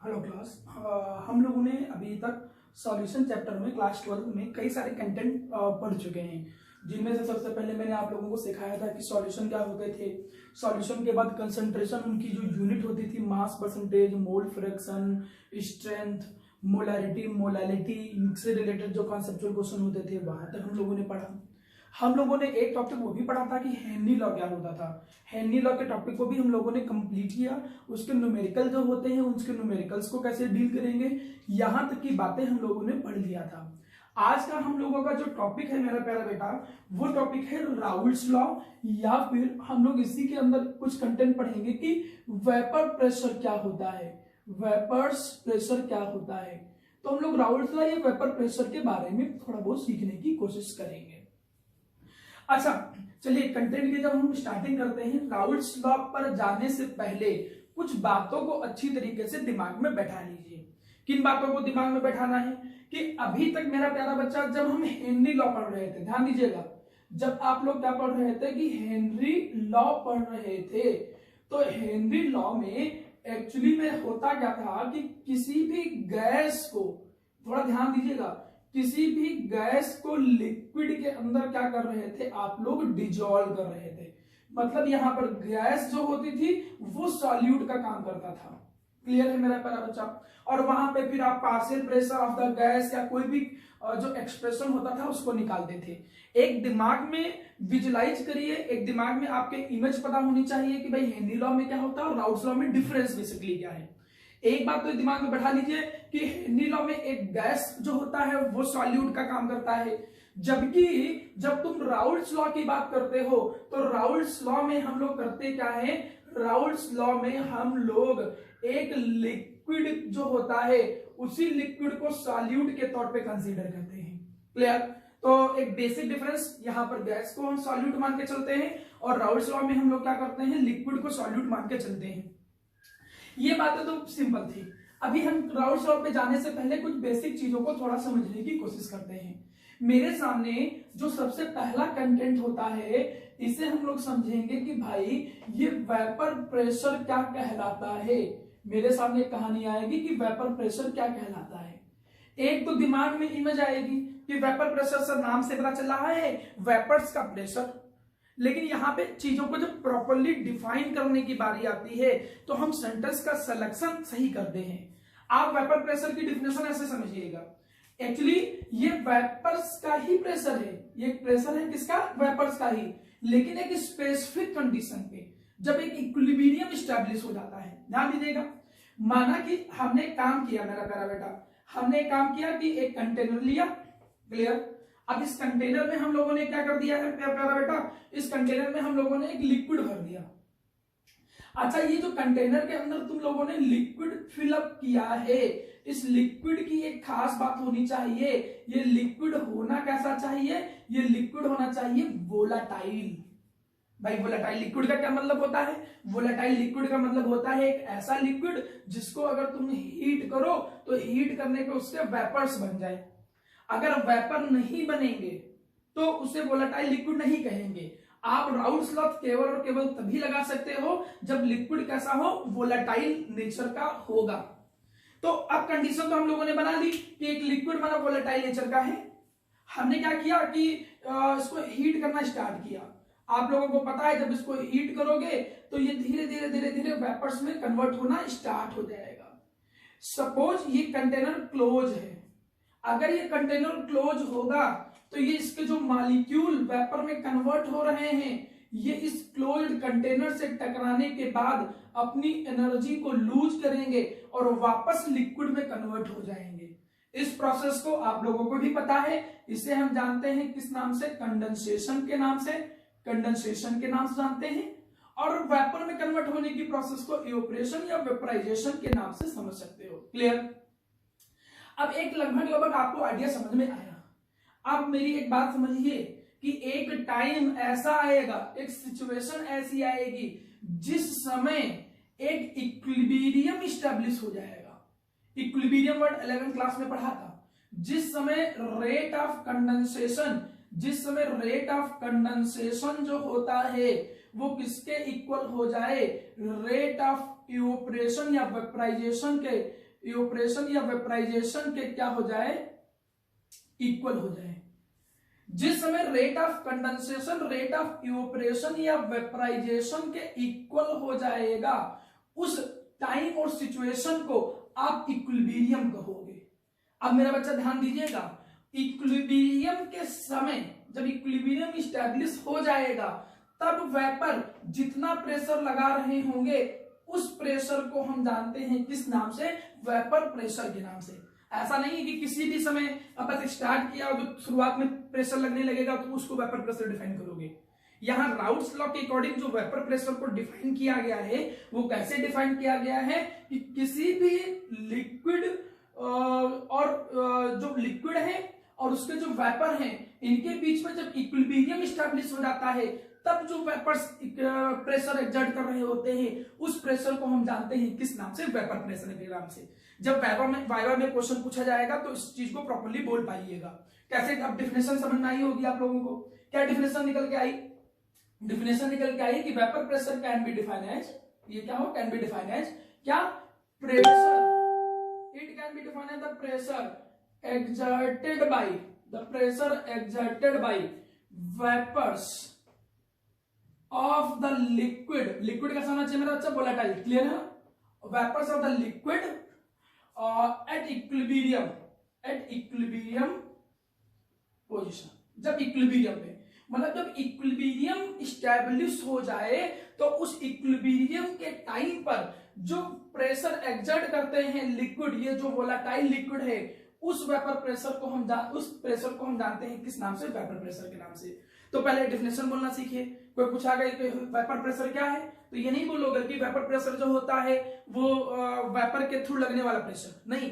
Hello class. हम लोगों ने अभी तक सॉल्यूशन चैप्टर में क्लास 12 में कई सारे कंटेंट पढ़ चुके हैं, जिनमें से सबसे पहले मैंने आप लोगों को सिखाया था कि सॉल्यूशन क्या होते थे। सॉल्यूशन के बाद कंसंट्रेशन, उनकी जो यूनिट होती थी, mass percentage, mole fraction, strength, molarity, molality, इनसे रिलेटेड जो कॉन्सेप्चुअल क्वेश्चन होते थे वहां तक हम लोगों ने पढ़ा। हम लोगों ने एक टॉपिक वो भी पढ़ा था कि हेनरी लॉ क्या होता था। हेनरी लॉ के टॉपिक को भी हम लोगों ने कंप्लीट किया। उसके न्यूमेरिकल जो होते हैं, उसके न्यूमेरिकल्स को कैसे डील करेंगे, यहां तक की बातें हम लोगों ने पढ़ लिया था। आज का हम लोगों का जो टॉपिक है मेरा प्यारा बेटा, वो टॉपिक है राउल्ट्स लॉ, या फिर हम लोग इसी के अंदर कुछ कंटेंट पढ़ेंगे कि वेपर प्रेशर क्या होता है, वेपर्स प्रेशर क्या होता है। तो हम लोग राउल्ट्स लॉ या वेपर प्रेशर के बारे में थोड़ा बहुत सीखने की कोशिश करेंगे। अच्छा, चलिए कंटेंट की जब हम स्टार्टिंग करते हैं, राउल्ट्स लॉ पर जाने से पहले कुछ बातों को अच्छी तरीके से दिमाग में बैठा लीजिए। किन बातों को दिमाग में बैठाना है कि अभी तक मेरा प्यारा बच्चा, जब हम हेनरी लॉ पढ़ रहे थे, ध्यान दीजिएगा, जब आप लोग क्या पढ़ रहे थे कि हेनरी लॉ पढ़ रहे थे, तो हेनरी लॉ में एक्चुअली में होता क्या था कि किसी भी गैस को, थोड़ा ध्यान दीजिएगा, किसी भी गैस को लिक्विड के अंदर क्या कर रहे थे आप लोग, डिजोल्व कर रहे थे। मतलब यहां पर गैस जो होती थी वो सॉल्यूट का काम करता था। क्लियर है मेरा प्यारा बच्चा? और वहां पे फिर आप partial pressure of the gas या कोई भी जो एक्सप्रेशन होता था उसको निकालते थे। एक दिमाग में विजुलाइज करिए, एक दिमाग में आपके इमेज पता होनी चाहिए कि भाई हेनरी लॉ में क्या होता है और राउल्ट्स लॉ में डिफरेंस बेसिकली क्या है। एक बात तो दिमाग में बैठा लीजिए कि हेनरी लॉ में एक गैस जो होता है वो सॉल्यूट का काम करता है, जबकि जब तुम राउल्ट्स लॉ की बात करते हो तो राउल्ट्स लॉ में हम लोग करते क्या है, राउल्ट्स लॉ में हम लोग एक लिक्विड जो होता है उसी लिक्विड को सॉल्यूट के तौर पे कंसीडर करते हैं। क्लियर? तो एक बेसिक डिफरेंस, यहां पर गैस को हम सॉल्यूट मान के चलते हैं और राउल्ट्स लॉ में हम लोग क्या करते हैं, लिक्विड को सॉल्यूट मान के चलते हैं। ये बातें तो सिंपल थी। अभी हम राउल्ट्स लॉ पे जाने से पहले कुछ बेसिक चीजों को थोड़ा समझने की कोशिश करते हैं। मेरे सामने जो सबसे पहला कंटेंट होता है, इसे हम लोग समझेंगे कि भाई ये वेपर प्रेशर क्या कहलाता है। मेरे सामने एक कहानी आएगी कि वेपर प्रेशर क्या कहलाता है। एक तो दिमाग में इमेज आएगी कि वेपर प्रेशर, सर नाम से पता चल रहा है वेपर्स का प्रेशर, लेकिन यहां पे चीजों को जब प्रॉपर्ली डिफाइन करने की बारी आती है तो हम सेंटेंस का सिलेक्शन सही करते हैं। आप वेपर प्रेशर की डिफिनेशन ऐसे समझिएगा, एक्चुअली ये वेपर्स का ही प्रेशर है, ये प्रेशर है किसका, वेपर्स का ही, लेकिन एक स्पेसिफिक कंडीशन पे, जब एक इक्विलिब्रियम स्टैब्लिश हो जाता है। ध्यान दीजिएगा, माना कि हमने काम किया, मेरा प्यारा बेटा, हमने काम किया कि एक कंटेनर लिया। क्लियर? अब इस कंटेनर में हम लोगों ने क्या कर दिया है प्यारा बेटा, इस कंटेनर में हम लोगों ने एक लिक्विड भर दिया। अच्छा, ये जो कंटेनर के अंदर तुम लोगों ने लिक्विड फिलअप किया है, इस लिक्विड की एक खास बात होनी चाहिए, ये लिक्विड होना कैसा चाहिए, ये लिक्विड होना चाहिए वोलाटाइल। भाई वोलाटाइल लिक्विड का क्या मतलब होता है, वोलाटाइल लिक्विड का मतलब होता है एक ऐसा लिक्विड जिसको अगर तुम हीट करो तो हीट करने पे उसके वेपर्स बन जाए। अगर वेपर नहीं बनेंगे तो उसे वोलेटाइल लिक्विड नहीं कहेंगे। आप राउल्ट्स लॉ केवल और केवल तभी लगा सकते हो जब लिक्विड कैसा हो, वोलेटाइल नेचर का होगा। तो अब कंडीशन तो हम लोगों ने बना ली कि एक लिक्विड बना वोलेटाइल नेचर का है। हमने क्या किया कि इसको हीट करना स्टार्ट किया। आप लोगों को पता है जब इसको हीट करोगे तो ये धीरे धीरे धीरे धीरे वेपर्स में कन्वर्ट होना स्टार्ट हो जाएगा। सपोज ये कंटेनर क्लोज है, अगर ये कंटेनर क्लोज होगा तो ये इसके जो मॉलिक्यूल वेपर में कन्वर्ट हो रहे हैं, ये इस क्लोज्ड कंटेनर से टकराने के बाद अपनी एनर्जी को लूज करेंगे और वापस लिक्विड में कन्वर्ट हो जाएंगे। इस प्रोसेस को आप लोगों को भी पता है, इसे हम जानते हैं किस नाम से, कंडेंसेशन के नाम से, कंडेंसेशन के नाम से जानते हैं। और वेपर में कन्वर्ट होने की प्रोसेस को इवेपोरेशन या वेपराइजेशन के नाम से समझ सकते हो। क्लियर? अब एक लगभग आपको आइडिया समझ में आया। अब मेरी एक बात समझिए कि एक टाइम ऐसा आएगा, एक सिचुएशन ऐसी आएगी जिस समय एक इक्विलिब्रियम स्टैब्लिश हो जाएगा। इक्विलिब्रियम वर्ड 11th क्लास में पढ़ा था। जिस समय रेट ऑफ कंडेंसेशन, जिस समय रेट ऑफ कंडेंसेशन जो होता है वो किसके इक्वल हो जाए, रेट ऑफ इवेपोरेशन या वेपराइजेशन के इवेपोरेशन या वेपराइजेशन के क्या हो जाए, इक्वल हो जाए। जिस समय rate of condensation rate of evaporation या वेपराइजेशन के इक्वल हो जाएगा, उस टाइम और सिचुएशन को आप इक्विलिब्रियम कहोगे। अब मेरा बच्चा ध्यान दीजिएगा, इक्विलिब्रियम के समय जब इक्विलिब्रियम स्टैब्लिश हो जाएगा तब वेपर जितना प्रेशर लगा रहे होंगे उस प्रेशर को हम जानते हैं किस नाम से, वेपर प्रेशर के नाम से। ऐसा नहीं है कि किसी भी समय अब बस स्टार्ट किया और जो शुरुआत में प्रेशर लगने लगेगा तो उसको वेपर प्रेशर डिफाइन करोगे। यहां राउट्स लॉ के अकॉर्डिंग जो वेपर प्रेशर को डिफाइन किया गया है वो कैसे डिफाइन किया गया है कि किसी भी लिक्विड और जो लिक्विड है और उसके जो वेपर हैं इनके बीच में जब इक्विलिब्रियम स्टैब्लिश हो जाता है तब जो वेपर्स प्रेशर एक्सर्ट कर रहे होते हैं उस प्रेशर को हम जानते हैं किस नाम से, वेपर प्रेशर के नाम से। जब वाइवा में क्वेश्चन पूछा जाएगा तो इस चीज को प्रॉपर्ली बोल पाइएगा। कैसे, अब डिफिनेशन समझ में आई होगी आप लोगों को। क्या डिफिनेशन निकल के आई? डिफिनेशन निकल के आई कि vapour pressure can be define as, ये क्या हो, कैन बी डिफाइन एज क्या, pressure. It can be define as the pressure exerted by vapors of the liquid, liquid कैसा होना चाहिए मेरा बच्चा, वोलेटाइल, क्लियर है। Vapours of the liquid at equilibrium position, जब इक्विलिब्रियम पे, मतलब जब इक्विलिब्रियम स्टैब्लिश हो जाए तो उस इक्विलिब्रियम के टाइम पर जो प्रेशर एक्सर्ट करते हैं लिक्विड, ये जो वोलेटाइल लिक्विड है, उस वेपर प्रेशर को हम जानते हैं किस नाम से, वेपर प्रेशर के नाम से। तो पहले डेफिनेशन बोलना सीखिए। कोई पूछा गया कि वेपर प्रेशर क्या है तो ये नहीं बोलोगे कि वेपर प्रेशर जो होता है वो वेपर के थ्रू लगने वाला प्रेशर, नहीं,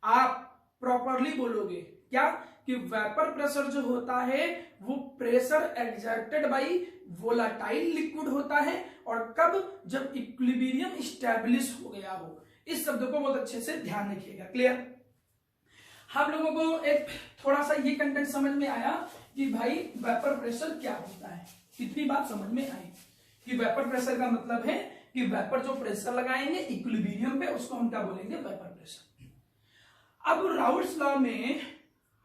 आप प्रॉपरली बोलोगे क्या कि वेपर प्रेशर जो होता है वो pressure exerted bye volatile liquid होता है, और कब, जब इक्विलिब्रियम स्टैब्लिश हो गया हो। इस शब्द को बहुत अच्छे से ध्यान रखिएगा, क्लियर। हम लोगों को एक थोड़ा सा ये कंटेंट समझ में आया कि भाई वेपर प्रेशर क्या होता है, कितनी बात समझ में आई कि वेपर प्रेशर का मतलब है कि वेपर जो प्रेशर लगाएंगे इक्विलिब्रियम पे उसको हम क्या बोलेंगे, वेपर प्रेशर। अब राउट्स लॉ में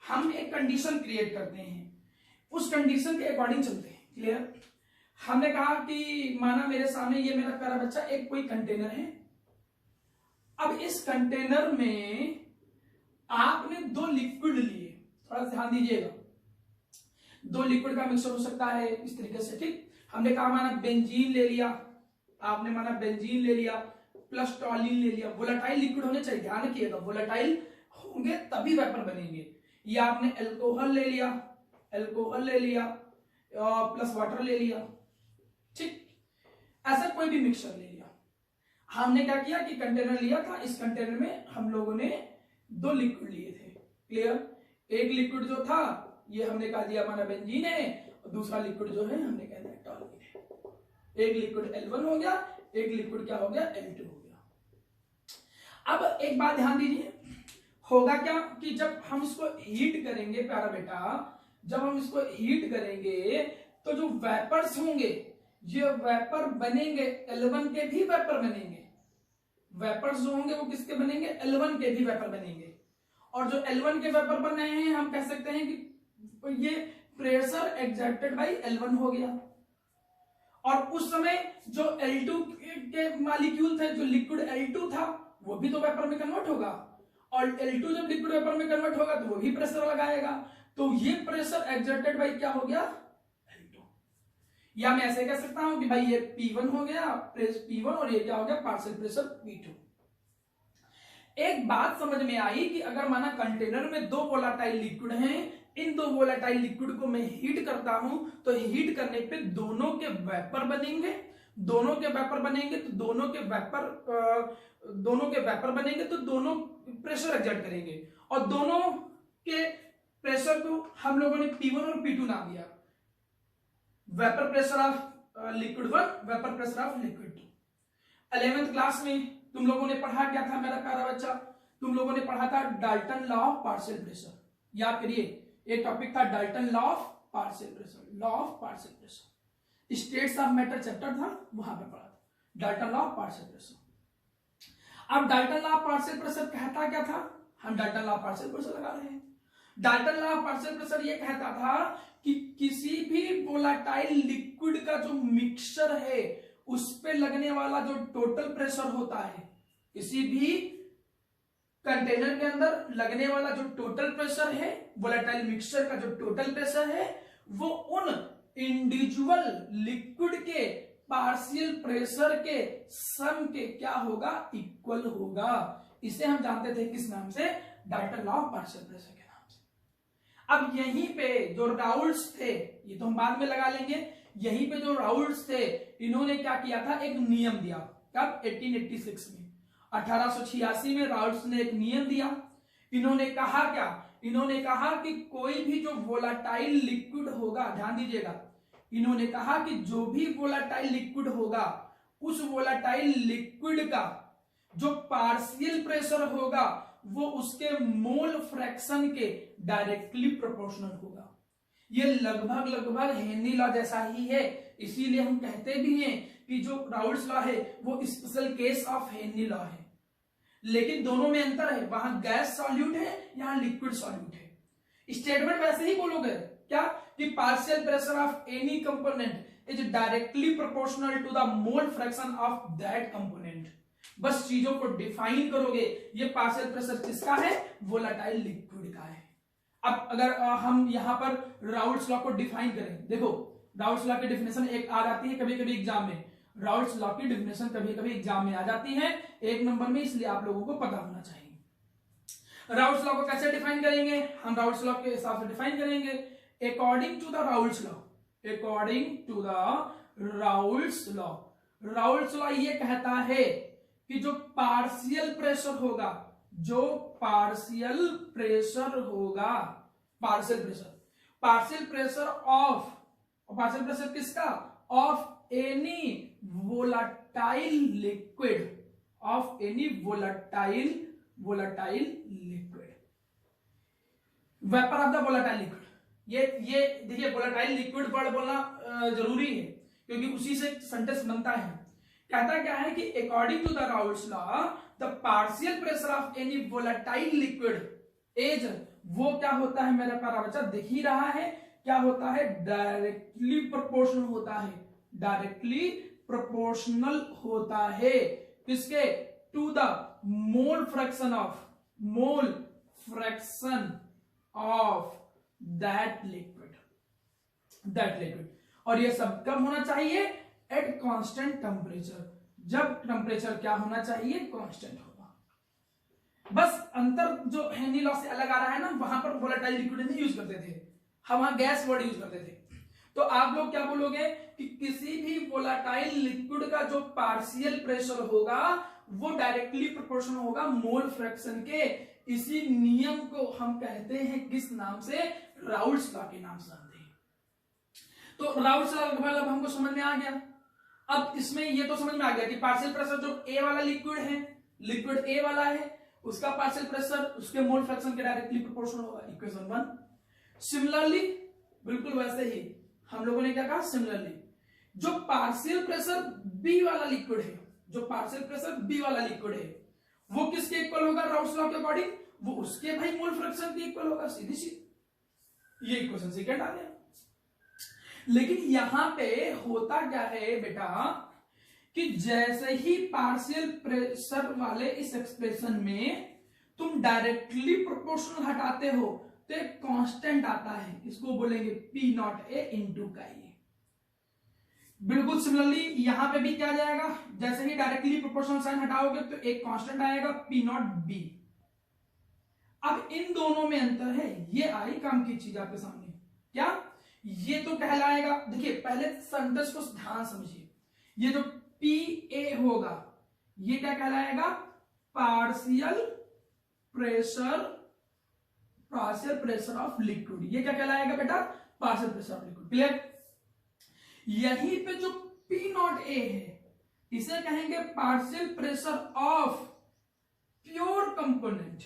हम एक कंडीशन क्रिएट करते हैं, उस कंडीशन के अकॉर्डिंग चलते हैं, क्लियर। हमने कहा कि माना मेरे सामने ये मेरा प्यारा बच्चा एक कोई कंटेनर है। अब इस कंटेनर में आपने दो लिक्विड लिए, थोड़ा ध्यान दीजिएगा, दो लिक्विड का मिक्सचर हो सकता है इस तरीके से, ठीक। हमने कहा माना बेंजीन ले लिया, आपने माना बेंजीन ले लिया प्लस टॉलिन ले लिया। वोलेटाइल लिक्विड होने चाहिए, ध्यान रखिएगा, वोलेटाइल होंगे तभी वेपर बनेंगे। या आपने अल्कोहल ले लिया प्लस वाटर ले लिया, ठीक, ऐसा कोई भी मिक्सचर ले लिया। हमने क्या किया कि कंटेनर लिया था, इस कंटेनर में हम लोगों ने दो लिक्विड लिए थे, क्लियर। एक लिक्विड जो था ये हमने कहा दिया हमारा बेंजीन है, और दूसरा लिक्विड जो है हमने कह दिया टॉलिन है। एक लिक्विड L1 हो गया, एक लिक्विड क्या हो गया, L2 हो गया। अब एक बात ध्यान दीजिए, होगा क्या कि जब हम इसको हीट करेंगे प्यारा बेटा, जब हम इसको हीट करेंगे तो जो वेपर्स होंगे ये वेपर बनेंगे, L1 के भी वेपर बनेंगे। वेपर्स जो होंगे वो किसके बनेंगे, L1 के भी वेपर बनेंगे। और जो L1 के वेपर बन रहे हैं हम कह सकते हैं कि ये प्रेशर एक्सर्टेड बाय L1 हो गया। और उस समय जो L2 के मॉलिक्यूल थे, जो लिक्विड L2 था वो भी तो वेपर में कन्वर्ट होगा, और L2 जब लिक्विड वेपर में कन्वर्ट होगा तो वो भी प्रेशर लगाएगा। तो ये प्रेशर एक्सर्टेड बाय क्या हो गया, L2। या मैं ऐसे कह सकता हूं कि भाई ये P1 हो गया, P1, और ये क्या हो गया, पार्शियल प्रेशर P2। एक बात समझ में आई कि अगर माना कंटेनर में दो वोलेटाइल लिक्विड हैं, इन दो वोलेटाइल लिक्विड को मैं हीट करता हूं तो हीट करने पे दोनों के वेपर बनेंगे, दोनों के वेपर बनेंगे तो दोनों प्रेशर एक्सर्ट करेंगे, और दोनों के प्रेशर को हम लोगों ने P1 और P2 नाम दिया। Vapour pressure of liquid 1, vapour pressure of liquid 2। 11th class में तुम लोगों ने पढ़ा क्या था मेरा प्यारा बच्चा, तुम लोगों ने पढ़ा था Dalton law of partial pressure. याद करिए, एक टॉपिक था Dalton law of partial pressure, states of matter chapter था, वहां पे पढ़ा था Dalton law of partial pressure. अब Dalton law of partial pressure कहता क्या था, हम Dalton law of partial pressure लगा रहे हैं। Dalton law of partial pressure ये कहता था कि किसी भी वोलाटाइल लिक्विड का जो मिक्सचर है उस पे लगने वाला जो टोटल प्रेशर होता है, किसी भी कंटेनर के अंदर लगने वाला जो टोटल प्रेशर है, वोलेटाइल मिक्सचर का जो टोटल प्रेशर है, वो उन इंडिविजुअल लिक्विड के पार्शियल प्रेशर के सम के क्या होगा, इक्वल होगा। इसे हम जानते थे किस नाम से, Dalton law of partial pressure के नाम से। अब यहीं पे जो राउल्ट्स थे, ये तो हम बाद में लगा लेंगे, यहीं पे जो राउल्ट्स थे इन्होंने क्या किया था, एक नियम दिया। कब, 1886 में, 1886 में राउल्ट्स ने एक नियम दिया। इन्होंने कहा क्या, इन्होंने कहा कि कोई भी जो वोलाटाइल लिक्विड होगा, ध्यान दीजिएगा, इन्होंने कहा कि जो भी वोलाटाइल लिक्विड होगा उस वोलाटाइल लिक्विड का जो पार्शियल प्रेशर होगा वो उसके मोल फ्रैक्शन के डायरेक्टली प्रोपोर्शनल होगा। ये लगभग हेनरी लॉ जैसा ही है, इसीलिए हम कहते भी हैं कि जो राउल्ट्स लॉ है वो special case of Henry law है। लेकिन दोनों में अंतर है, वहां गैस सॉल्यूट है, यहां लिक्विड सॉल्यूट है। स्टेटमेंट वैसे ही बोलोगे क्या, कि partial pressure of any component is directly proportional to the mole fraction of that component. बस चीजों को डिफाइन करोगे, ये पार्शियल प्रेशर किसका है, वोलाटाइल लिक्विड का है। अब अगर हम यहां पर राउल्ट्स लॉ को डिफाइन करें, देखो राउल्ट्स लॉ की डेफिनेशन एक आ जाती है कभी कभी एग्जाम में, राउल्ट्स लॉ की डेफिनेशन कभी कभी एग्जाम में आ जाती है 1 नंबर में, इसलिए आप लोगों को पता होना चाहिए। राउल्ट्स लॉ को कैसे डिफाइन करेंगे, हम राउल्ट्स लॉ के हिसाब से डिफाइन करेंगे, according to the Raoult's law, according to the Raoult's law. Raoult's law ये कहता है कि जो पार्शियल प्रेशर होगा, जो पार्शियल प्रेशर होगा, partial pressure of, partial pressure किसका, of any volatile liquid, of any volatile liquid, vapour of the volatile liquid. ये देखिए वोलाटाइल लिक्विड वर्ड बोलना जरूरी है क्योंकि उसी से सेंटेंस बनता है। कहता क्या है कि according to the Raoult's law the partial pressure of any volatile liquid is, वो क्या होता है मेरा प्यारा बच्चा, दिख ही रहा है क्या होता है, डायरेक्टली प्रोपोर्शनल होता है, डायरेक्टली प्रोपोर्शनल होता है किसके, to the mole fraction of that liquid. और ये सब कब होना चाहिए, एट कांस्टेंट टेम्परेचर, जब टेम्परेचर क्या होना चाहिए, कांस्टेंट होगा। बस अंतर जो हेनरी लॉ से अलग आ रहा है ना, वहां पर वोलेटाइल लिक्विड नहीं यूज करते थे, हम वहां गैस वर्ड यूज करते थे। तो आप लोग क्या बोलोगे कि किसी भी वोलेटाइल लिक्विड का जो पार्शियल प्रेशर होगा वो डायरेक्टली प्रोपोर्शनल होगा मोल फ्रैक्शन के। इसी नियम को हम कहते हैं किस नाम से, राउल्ट्स लॉ के नाम से जानते हैं। तो राउल्ट्स लॉ का मतलब हमको समझ में आ गया। अब इसमें ये तो समझ में आ गया कि पार्शियल प्रेशर जो ए वाला लिक्विड है, लिक्विड ए वाला है, उसका पार्शियल प्रेशर उसके मोल फ्रैक्शन के डायरेक्टली प्रोपोर्शनल होगा, इक्वेशन 1। सिमिलरली बिल्कुल वैसे ही हम लोगों ने क्या कहा, सिमिलरली जो पार्शियल प्रेशर बी वाला लिक्विड है, जो पार्शियल प्रेशर बी वाला लिक्विड है वो किसके इक्वल होगा, राउल्ट्स लॉ के अकॉर्डिंग, वो उसके भाई मोल फ्रैक्शन के इक्वल होगा, सीधी सी। ये इक्वेशन सेकंड आ गया। लेकिन यहां पे होता क्या है बेटा कि जैसे ही पार्शियल प्रेशर वाले इस एक्सप्रेशन में तुम डायरेक्टली प्रोपोर्शनल हटाते हो तो एक कांस्टेंट आता है, इसको बोलेंगे पी नॉट ए इंटू का ए। बिल्कुल सिमिलरली यहां पे भी क्या जाएगा, जैसे ही डायरेक्टली प्रोपोर्शनल साइन हटाओगे तो एक कांस्टेंट आएगा पी नॉट बी। अब इन दोनों में अंतर है, ये आई काम की चीज आपके सामने, क्या ये तो कहलाएगा, देखिए पहले सेंटेंस को ध्यान समझिए, ये जो पी ए होगा ये क्या कहलाएगा, पार्शियल प्रेशर ऑफ लिक्विड, ये क्या कहलाएगा बेटा, partial pressure of liquid. Clear. यहीं पे जो पी नॉट ए है इसे कहेंगे partial pressure of pure component.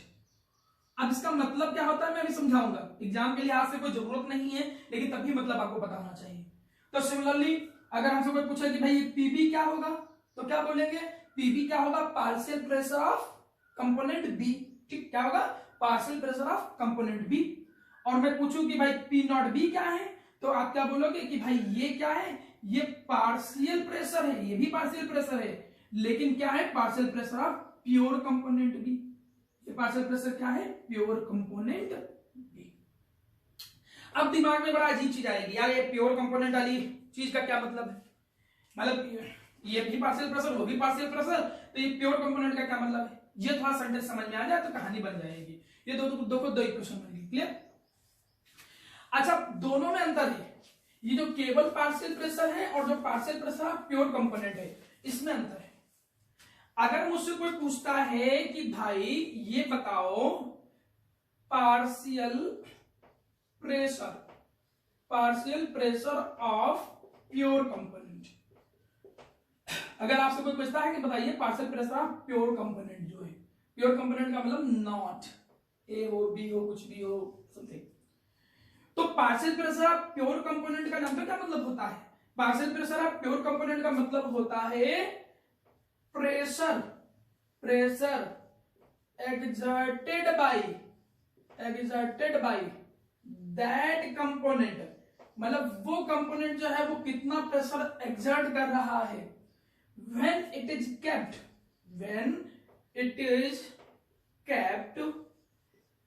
अब इसका मतलब क्या होता है मैं अभी समझाऊंगा, एग्जाम के लिहाज से कोई जरूरत नहीं है लेकिन तभी मतलब आपको पता होना चाहिए। तो सिमिलरली अगर हमसे कोई पूछे कि भाई पीबी क्या होगा, तो क्या बोलेंगे, पीबी क्या होगा, partial pressure of component B. ठीक, क्या होगा, partial pressure of component B. और मैं पूछूं कि भाई पी नॉट बी क्या है, तो आप क्या बोलोगे कि भाई ये क्या है, ये पार्शियल प्रेशर है, ये भी पार्शियल प्रेशर है, लेकिन क्या है, partial pressure of pure component B. ये पार्शियल प्रेशर क्या है, प्योर कंपोनेंट बी। अब दिमाग में बड़ा अजीब चीज आएगी यार, ये प्योर कंपोनेंट वाली चीज का क्या मतलब है, मतलब ये भी पार्शियल प्रेशर, वो भी पार्शियल प्रेशर, तो ये प्योर कंपोनेंट का क्या मतलब है, ये थोड़ा सेंटेंस समझ में आ जाए तो कहानी बन जाएगी। ये दो इक्वेशन बन गई, क्लियर। अच्छा, दोनों में अंतर है, ये जो केवल पार्शियल प्रेशर है और जो partial pressure of pure component है, इसमें अंतर है। अगर मुझसे कोई पूछता है कि भाई ये बताओ partial pressure of pure component, अगर आपसे कोई पूछता है कि बताइए partial pressure of pure component जो है, प्योर कंपोनेंट का मतलब नॉट ए हो बी हो कुछ भी हो समथिंग, तो partial pressure of pure component का नाम क्या मतलब होता है, partial pressure of pure component का मतलब होता है pressure exerted by that component, मतलब वो कंपोनेंट जो है वो कितना प्रेशर एक्सर्ट कर रहा है, when it is kept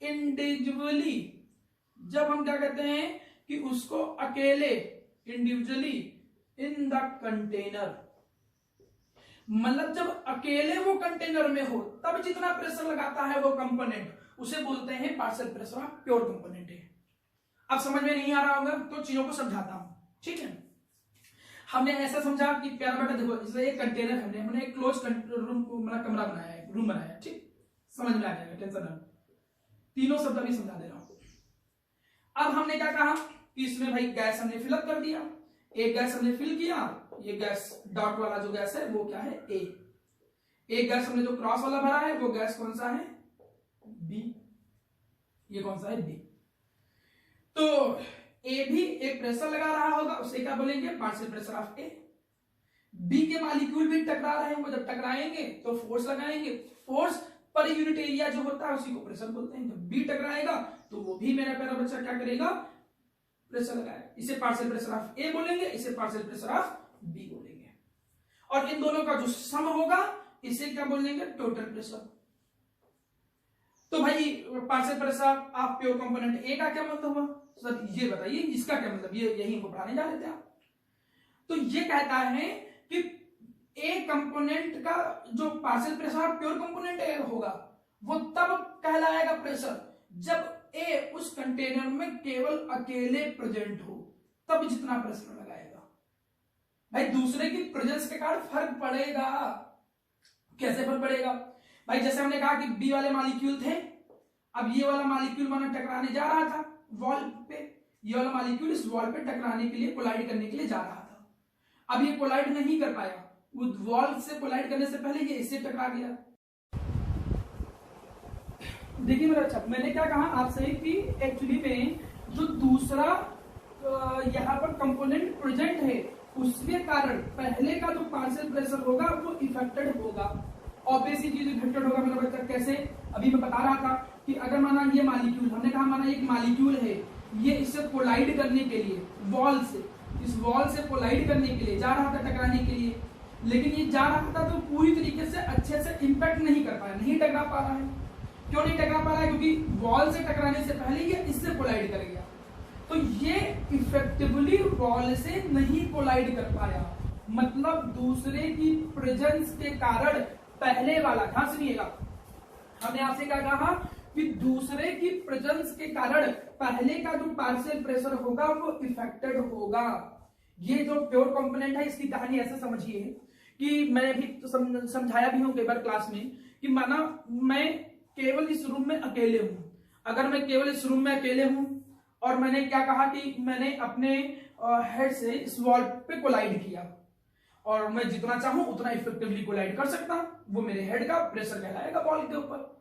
individually, जब हम क्या कहते हैं कि उसको अकेले इंडिविजुअली इन द कंटेनर, मतलब जब अकेले वो कंटेनर में हो तब जितना प्रेशर लगाता है वो कंपोनेंट, उसे बोलते हैं partial pressure of pure component है। अब समझ में नहीं आ रहा होगा तो चीजों को समझाता हूं, ठीक है। हमने ऐसा समझा कि प्यारा बेटा देखो, जैसे एक कंटेनर हमने एक क्लोज रूम मतलब कमरा बनाया है, रूम बनाया, ठीक, समझ में आ जाएगा, टेंशन ना, तीनों शब्द अभी समझा दे रहा हूं। अब हमने क्या कहा कि इसमें भाई गैस हमने फिलअप कर दिया, एक गैस हमने फिल किया, ये गैस डॉट वाला जो गैस है वो क्या है, ए। एक गैस हमने जो क्रॉस वाला भरा है वो गैस कौन सा है, बी। ये कौन सा है, बी। तो ए भी एक प्रेशर लगा रहा होगा, उसे क्या बोलेंगे, partial pressure of A. B के मॉलिक्यूल भी टकरा रहे होंगे, जब टकराएंगे तो फोर्स लगाएंगे, फोर्स पर यूनिट एरिया जो होता है उसी को प्रेशर बोलते हैं। जब बी टकराएगा तो वो भी मेरा प्यारा बच्चा क्या करेगा, प्रेशर लगाएगा। इसे पार्शियल प्रेशर ऑफ ए बोलेंगे, इसे पार्शियल प्रेशर ऑफ बी बोलेंगे, और इन दोनों का जो सम होगा इसे क्या बोलेंगे, टोटल प्रेशर। तो भाई partial pressure of pure component ए का क्या मतलब हुआ सर, ये बताइए इसका क्या मतलब, ये यही को पढ़ाने जा रहे थे आप। तो ये कहता है कि ए कंपोनेंट का जो partial pressure of pure component ए होगा वो तब कहलाएगा प्रेशर जब ए उस कंटेनर में केवल अकेले प्रेजेंट हो, तब जितना प्रेशर लगाएगा। भाई दूसरे की प्रेजेंस के कारण फर्क पड़ेगा, कैसे फर्क पड़ेगा भाई, जैसे हमने कहा कि बी वाले मॉलिक्यूल थे, अब ये वाला मॉलिक्यूल माना टकराने जा रहा था वॉल पे, ये वाला मॉलिक्यूल इस वॉल पे टकराने के लिए, कोलाइड करने के लिए जा रहा था। अब ये कोलाइड नहीं कर पाया, वो वॉल से कोलाइड करने से पहले ये इससे टकरा गया। देखिए मेरा अच्छा, मैंने क्या कहा आपसे कि एक्चुअली में जो दूसरा यहाँ पर कंपोनेंट प्रेजेंट है उसके कारण पहले का जो पार्शियल प्रेशर होगा वो इफेक्टेड होगा। ऑब्वियसली चीज इफेक्टेड होगा मेरा बच्चा, कैसे, अभी मैं बता रहा था कि अगर माना ये मॉलिक्यूल, हमने कहा माना एक मॉलिक्यूल है, ये इससे कोलाइड करने के लिए वॉल से, इस वॉल से कोलाइड करने के लिए जा रहा था, टकराने के लिए, लेकिन ये जा रहा था तो पूरी तरीके से अच्छे से इंपैक्ट नहीं कर पाया, नहीं टकरा पा रहा है। क्यों नहीं टकरा पा रहा है, क्योंकि वॉल से टकराने से पहले ये इससे कोलाइड कर गया, तो ये इफेक्टिवली वॉल से नहीं कोलाइड कर पाया, मतलब दूसरे की प्रेजेंस के कारण पहले वाला, ध्यान सुनिएगा, हमने आपसे क्या कहा कि दूसरे की प्रेजेंस के कारण पहले का जो पार्शियल प्रेशर होगा वो इफेक्टेड होगा। ये जो प्योर कंपोनेंट है इसकी कहानी ऐसे समझिए कि मैंने भी तो समझाया भी हूं कई बार क्लास में कि माना मैं केवल इस रूम में अकेले हूं, अगर मैं केवल इस रूम में अकेले हूं और मैंने क्या कहा कि मैंने अपने हेड से इस वॉल पे कोलाइड किया और मैं जितना चाहूं उतना इफेक्टिवली कोलाइड कर सकता, वो मेरे हेड का प्रेशर कहलाएगा वॉल के ऊपर।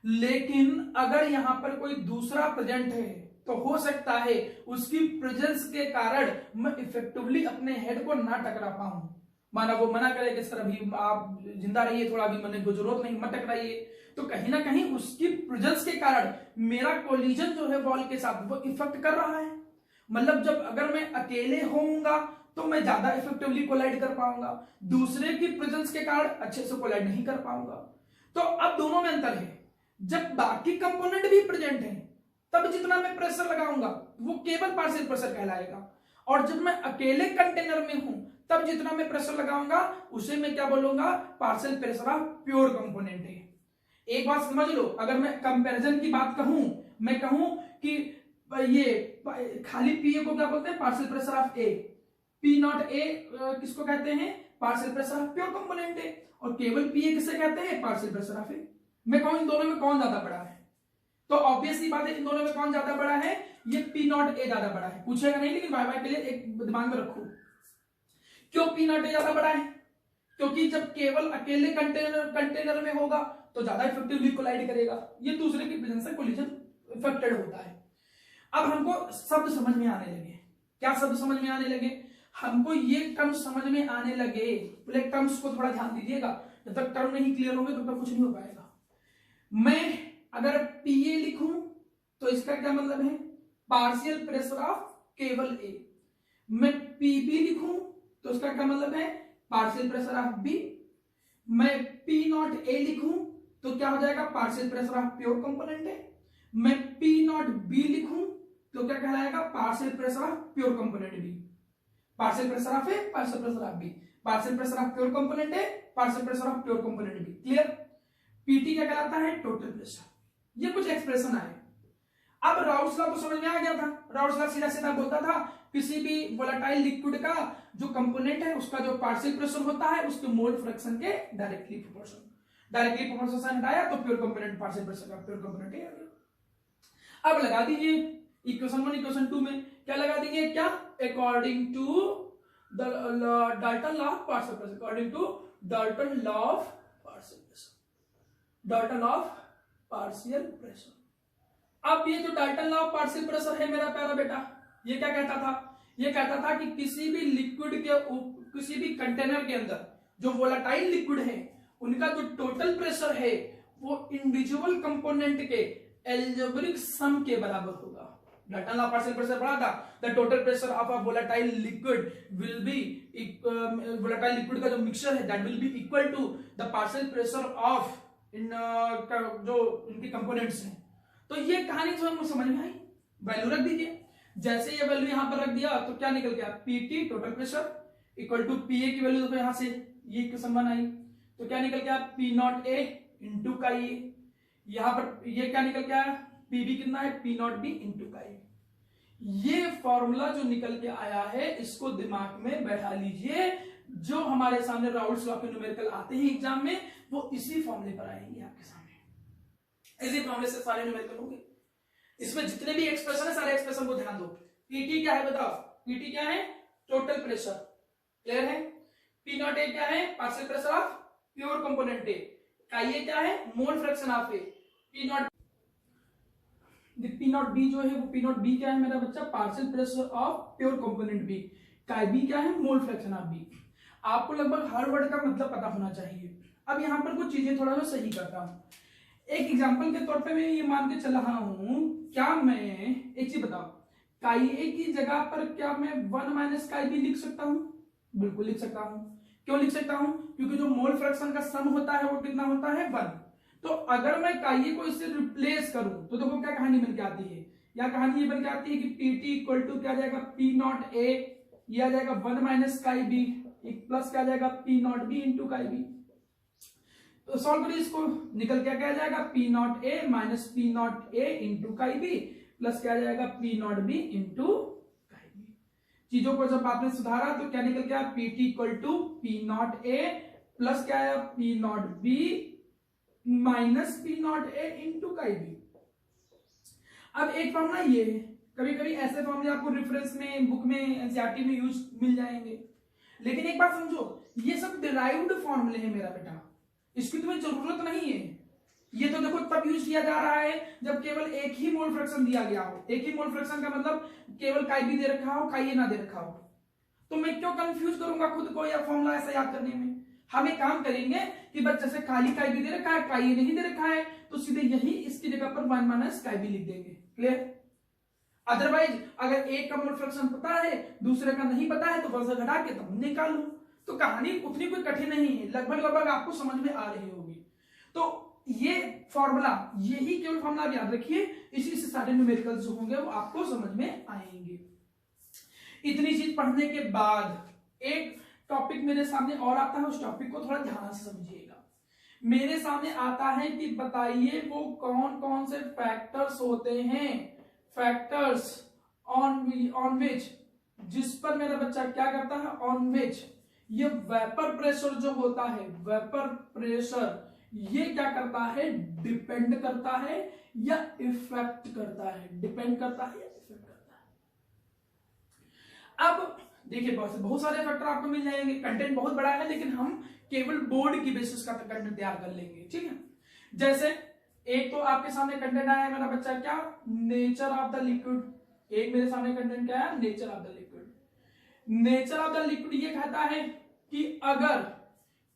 लेकिन अगर यहां पर कोई दूसरा प्रेजेंट है तो हो सकता है उसकी प्रेजेंस के कारण मैं इफेक्टिवली अपने हेड को ना टकरा पाऊं, माना वो मना करे कि सर अभी आप जिंदा रहिए थोड़ा, अभी मरने की जरूरत नहीं, मत टकराइए, तो कहीं ना कहीं उसकी प्रेजेंस के कारण मेरा कोलिजन जो है वॉल के साथ वो इफेक्ट कर रहा है। मतलब जब अगर मैं अकेले होऊंगा तो मैं ज्यादा इफेक्टिवली कोलाइड कर पाऊंगा, दूसरे की प्रेजेंस के कारण अच्छे से कोलाइड नहीं कर पाऊंगा। तो अब दोनों में अंतर है, जब बाकी कंपोनेंट भी प्रेजेंट है तब जितना मैं प्रेशर लगाऊंगा वो केवल पार्शियल प्रेशर कहलाएगा, और जब मैं अकेले कंटेनर में हूं तब जितना मैं प्रेशर लगाऊंगा उसे मैं क्या बोलूंगा, partial pressure of pure component है। एक बात समझ लो, अगर मैं कंपैरिजन की बात कहूं, मैं कहूं कि ये खाली पीए को क्या बोलते हैं, partial pressure of A, P not ए किसको कहते हैं, partial pressure of pure component है, और केवल पीए किसे कहते हैं, पार्शियल प्रेशर ऑफ ए। मैं कहूं इन दोनों में कौन ज्यादा बड़ा है, तो ऑब्वियसली बात है इन दोनों में कौन ज्यादा बड़ा है, ये पी नॉट ए ज्यादा बड़ा है। पूछेगा नहीं, लेकिन वाई वाई के लिए एक दिमाग में रखो, क्यों पी नॉट ए ज्यादा बड़ा है, क्योंकि जब केवल अकेले कंटेनर में होगा तो ज्यादा इफेक्टिवली कोलाइड करेगा, ये दूसरे की प्रेजेंस से कोलिजन इफेक्टेड होता है। अब हमको शब्द समझ में आने लगे, क्या शब्द समझ में आने लगे, हमको ये टर्म्स समझ में आने लगे। पहले टर्म्स को थोड़ा ध्यान दीजिएगा, जब तक टर्म नहीं क्लियर होंगे तब तक कुछ नहीं हो पाएगा। मैं अगर पीए लिखूं तो इसका क्या मतलब है, पार्शियल प्रेशर ऑफ केवल ए। मैं पीबी लिखूं तो इसका क्या मतलब है, पार्शियल प्रेशर ऑफ बी। मैं पी नॉट ए लिखूं तो क्या हो जाएगा, partial pressure of pure component है। मैं पी नॉट बी लिखूं तो क्या कहलाएगा, partial pressure of pure component B. Partial pressure of A, partial pressure of B, partial pressure of pure component A, partial pressure of pure component B. Clear. P T क्या कहलाता है, total pressure. ये कुछ expression आए। अब Raoult's law तो समझ में आ गया था, राउल्स लॉ सीधा सीधा बोलता था किसी भी वोलेटाइल लिक्विड का जो कंपोनेंट है उसका जो पार्शियल प्रेशर होता है उसके मोल फ्रैक्शन के डायरेक्टली प्रोपोर्शनल साइन हटाया तो प्योर कंपोनेंट पार्शियल प्रेशर का प्योर कंपोनेंट है। अब लगा दीजिए इक्वेशन 1 इक्वेशन 2 में क्या लगा दीजिए, क्या, according to the Dalton law of partial pressure, according to Dalton law of partial pressure, Dalton law of partial pressure. अब ये जो Dalton law of partial pressure है मेरा प्यारा बेटा, ये क्या कहता था, ये कहता था कि किसी भी लिक्विड के किसी भी कंटेनर के अंदर जो वोलेटाइल लिक्विड है उनका जो टोटल प्रेशर है वो इंडिविजुअल कंपोनेंट के एल्जेब्रिक सम के बराबर होगा। Dalton law of partial pressure पढ़ा था, the total pressure of a volatile liquid will be, volatile liquid का जो मिक्सचर है that will be equal to the partial pressure of इन जो इनके कंपोनेंट्स हैं। तो ये कहानी जो हमको समझ में आई, वैल्यू रख दीजिए। जैसे ये वैल्यू यहां पर रख दिया तो क्या निकल गया, PT total pressure equal to PA की वैल्यू, तो यहां से ये इक्वेशन आई तो क्या निकल गया, पी नॉट ए इंटू का ए, यहां पर ये क्या निकल गया, पीबी कितना है, पी नॉट बी इंटू का ए। ये फॉर्मूला जो निकल के आया है इसको दिमाग में बैठा लीजिए, जो हमारे सामने राउल्स लॉ के न्यूमेरिकल आते हैं एग्जाम में वो इसी फॉर्मूले पर आएंगे आपके सामने, इसी फॉर्मूले से सारे न्यूमेरिकल होंगे। इसमें जितने भी एक्सप्रेशन है सारे एक्सप्रेशन को ध्यान दो। पीटी क्या है बताओ, पीटी क्या है, टोटल प्रेशर, क्लियर है। पी नॉट ए क्या है, partial pressure of pure component ए, का ये क्या है, मोल fraction of A. P not B जो है वो पी नॉट बी क्या है मेरा बच्चा, partial pressure of pure component B, का बी क्या है, मोल फ्रैक्शन ऑफ बी। आपको लगभग हर वर्ड का मतलब पता होना चाहिए। अब यहां पर कुछ चीजें थोड़ा सा सही करता हूं। एक एग्जांपल के तौर पे मैं ये मान के चल रहा हूं, क्या मैं एक चीज बताओ, काई ए की जगह पर क्या मैं 1 माइनस काई बी लिख सकता हूं, बिल्कुल लिख सकता हूं। क्यों लिख सकता हूं, क्योंकि जो मोल फ्रैक्शन का सम होता है वो कितना होता है, 1। तो अगर मैं काई ए को इससे रिप्लेस करूं तो देखो क्या कहानी बन के आती है, या कहानी ये बन के आती है कि पीटी इक्वल टू क्या आ जाएगा, पी नॉट ए, ये आ जाएगा 1 माइनस काई बी, प्लस क्या आ जाएगा, P not B into chi B. तो सॉल्व करिए इसको, निकल क्या आ जाएगा, P not A minus P not A into chi B, plus क्या आ जाएगा, P not B into chi B. चीजों को जब आपने सुधारा तो क्या निकल गया, P T equal to P not A plus क्या आया, P not B minus P not A into chi B. अब एक फॉर्मूला ये है, कभी कभी ऐसे फॉर्मूले आपको रेफरेंस में, बुक में, एनसीईआरटी में यूज मिल जाएंगे, लेकिन एक बात समझो, ये सब डिराइव्ड फॉर्मूले हैं मेरा बेटा, इसकी तुम्हें जरूरत नहीं है। ये तो देखो तब यूज किया जा रहा है जब केवल एक ही मोल फ्रैक्शन दिया गया हो। एक ही मोल फ्रैक्शन का मतलब केवल काई बी दे रखा हो, काई ए ना दे रखा हो। तो मैं क्यों कंफ्यूज करूंगा खुद को या फॉर्मूला ऐसा याद करने में। हम एक काम करेंगे कि बस जैसे काली काई भी दे रखा है, काई नहीं दे रखा है, तो सीधे यही इसकी जगह पर 1 माइनस काई भी लिख देंगे। क्लियर? अदरवाइज अगर एक का मोल फ्रैक्शन पता है दूसरे का नहीं पता है तो वर्ष घटा के तुम निकाल लो। तो कहानी उतनी कोई कठिन नहीं है, लगभग लगभग आपको समझ में आ रही होगी। तो ये फॉर्मूला, यही केवल फॉर्मूला आप याद रखिए, इसी से सारे न्यूमेरिकल्स जो होंगे वो आपको समझ में आएंगे। इतनी चीज पढ़ने के बाद एक टॉपिक मेरे सामने और आता है, उस टॉपिक को थोड़ा ध्यान से समझिएगा। मेरे सामने आता है कि बताइए वो कौन कौन से फैक्टर्स होते हैं, फैक्टर्स ऑन विच, जिस पर मेरा बच्चा क्या करता है, ऑन विच ये वेपर प्रेशर जो होता है, वेपर प्रेशर ये क्या करता है, डिपेंड करता है या इफेक्ट करता है, डिपेंड करता है या इफेक्ट करता है। अब देखिए बहुत सारे फैक्टर आपको मिल जाएंगे, कंटेंट बहुत बड़ा है लेकिन हम केवल बोर्ड की बेसिस का कंटेंट तैयार कर लेंगे, ठीक है। जैसे एक तो आपके सामने कंटेंट आया है मेरा बच्चा, क्या, नेचर ऑफ द लिक्विड। एक मेरे सामने कंटेंट क्या है, nature of the liquid. Nature of the liquid ये कहता है कि अगर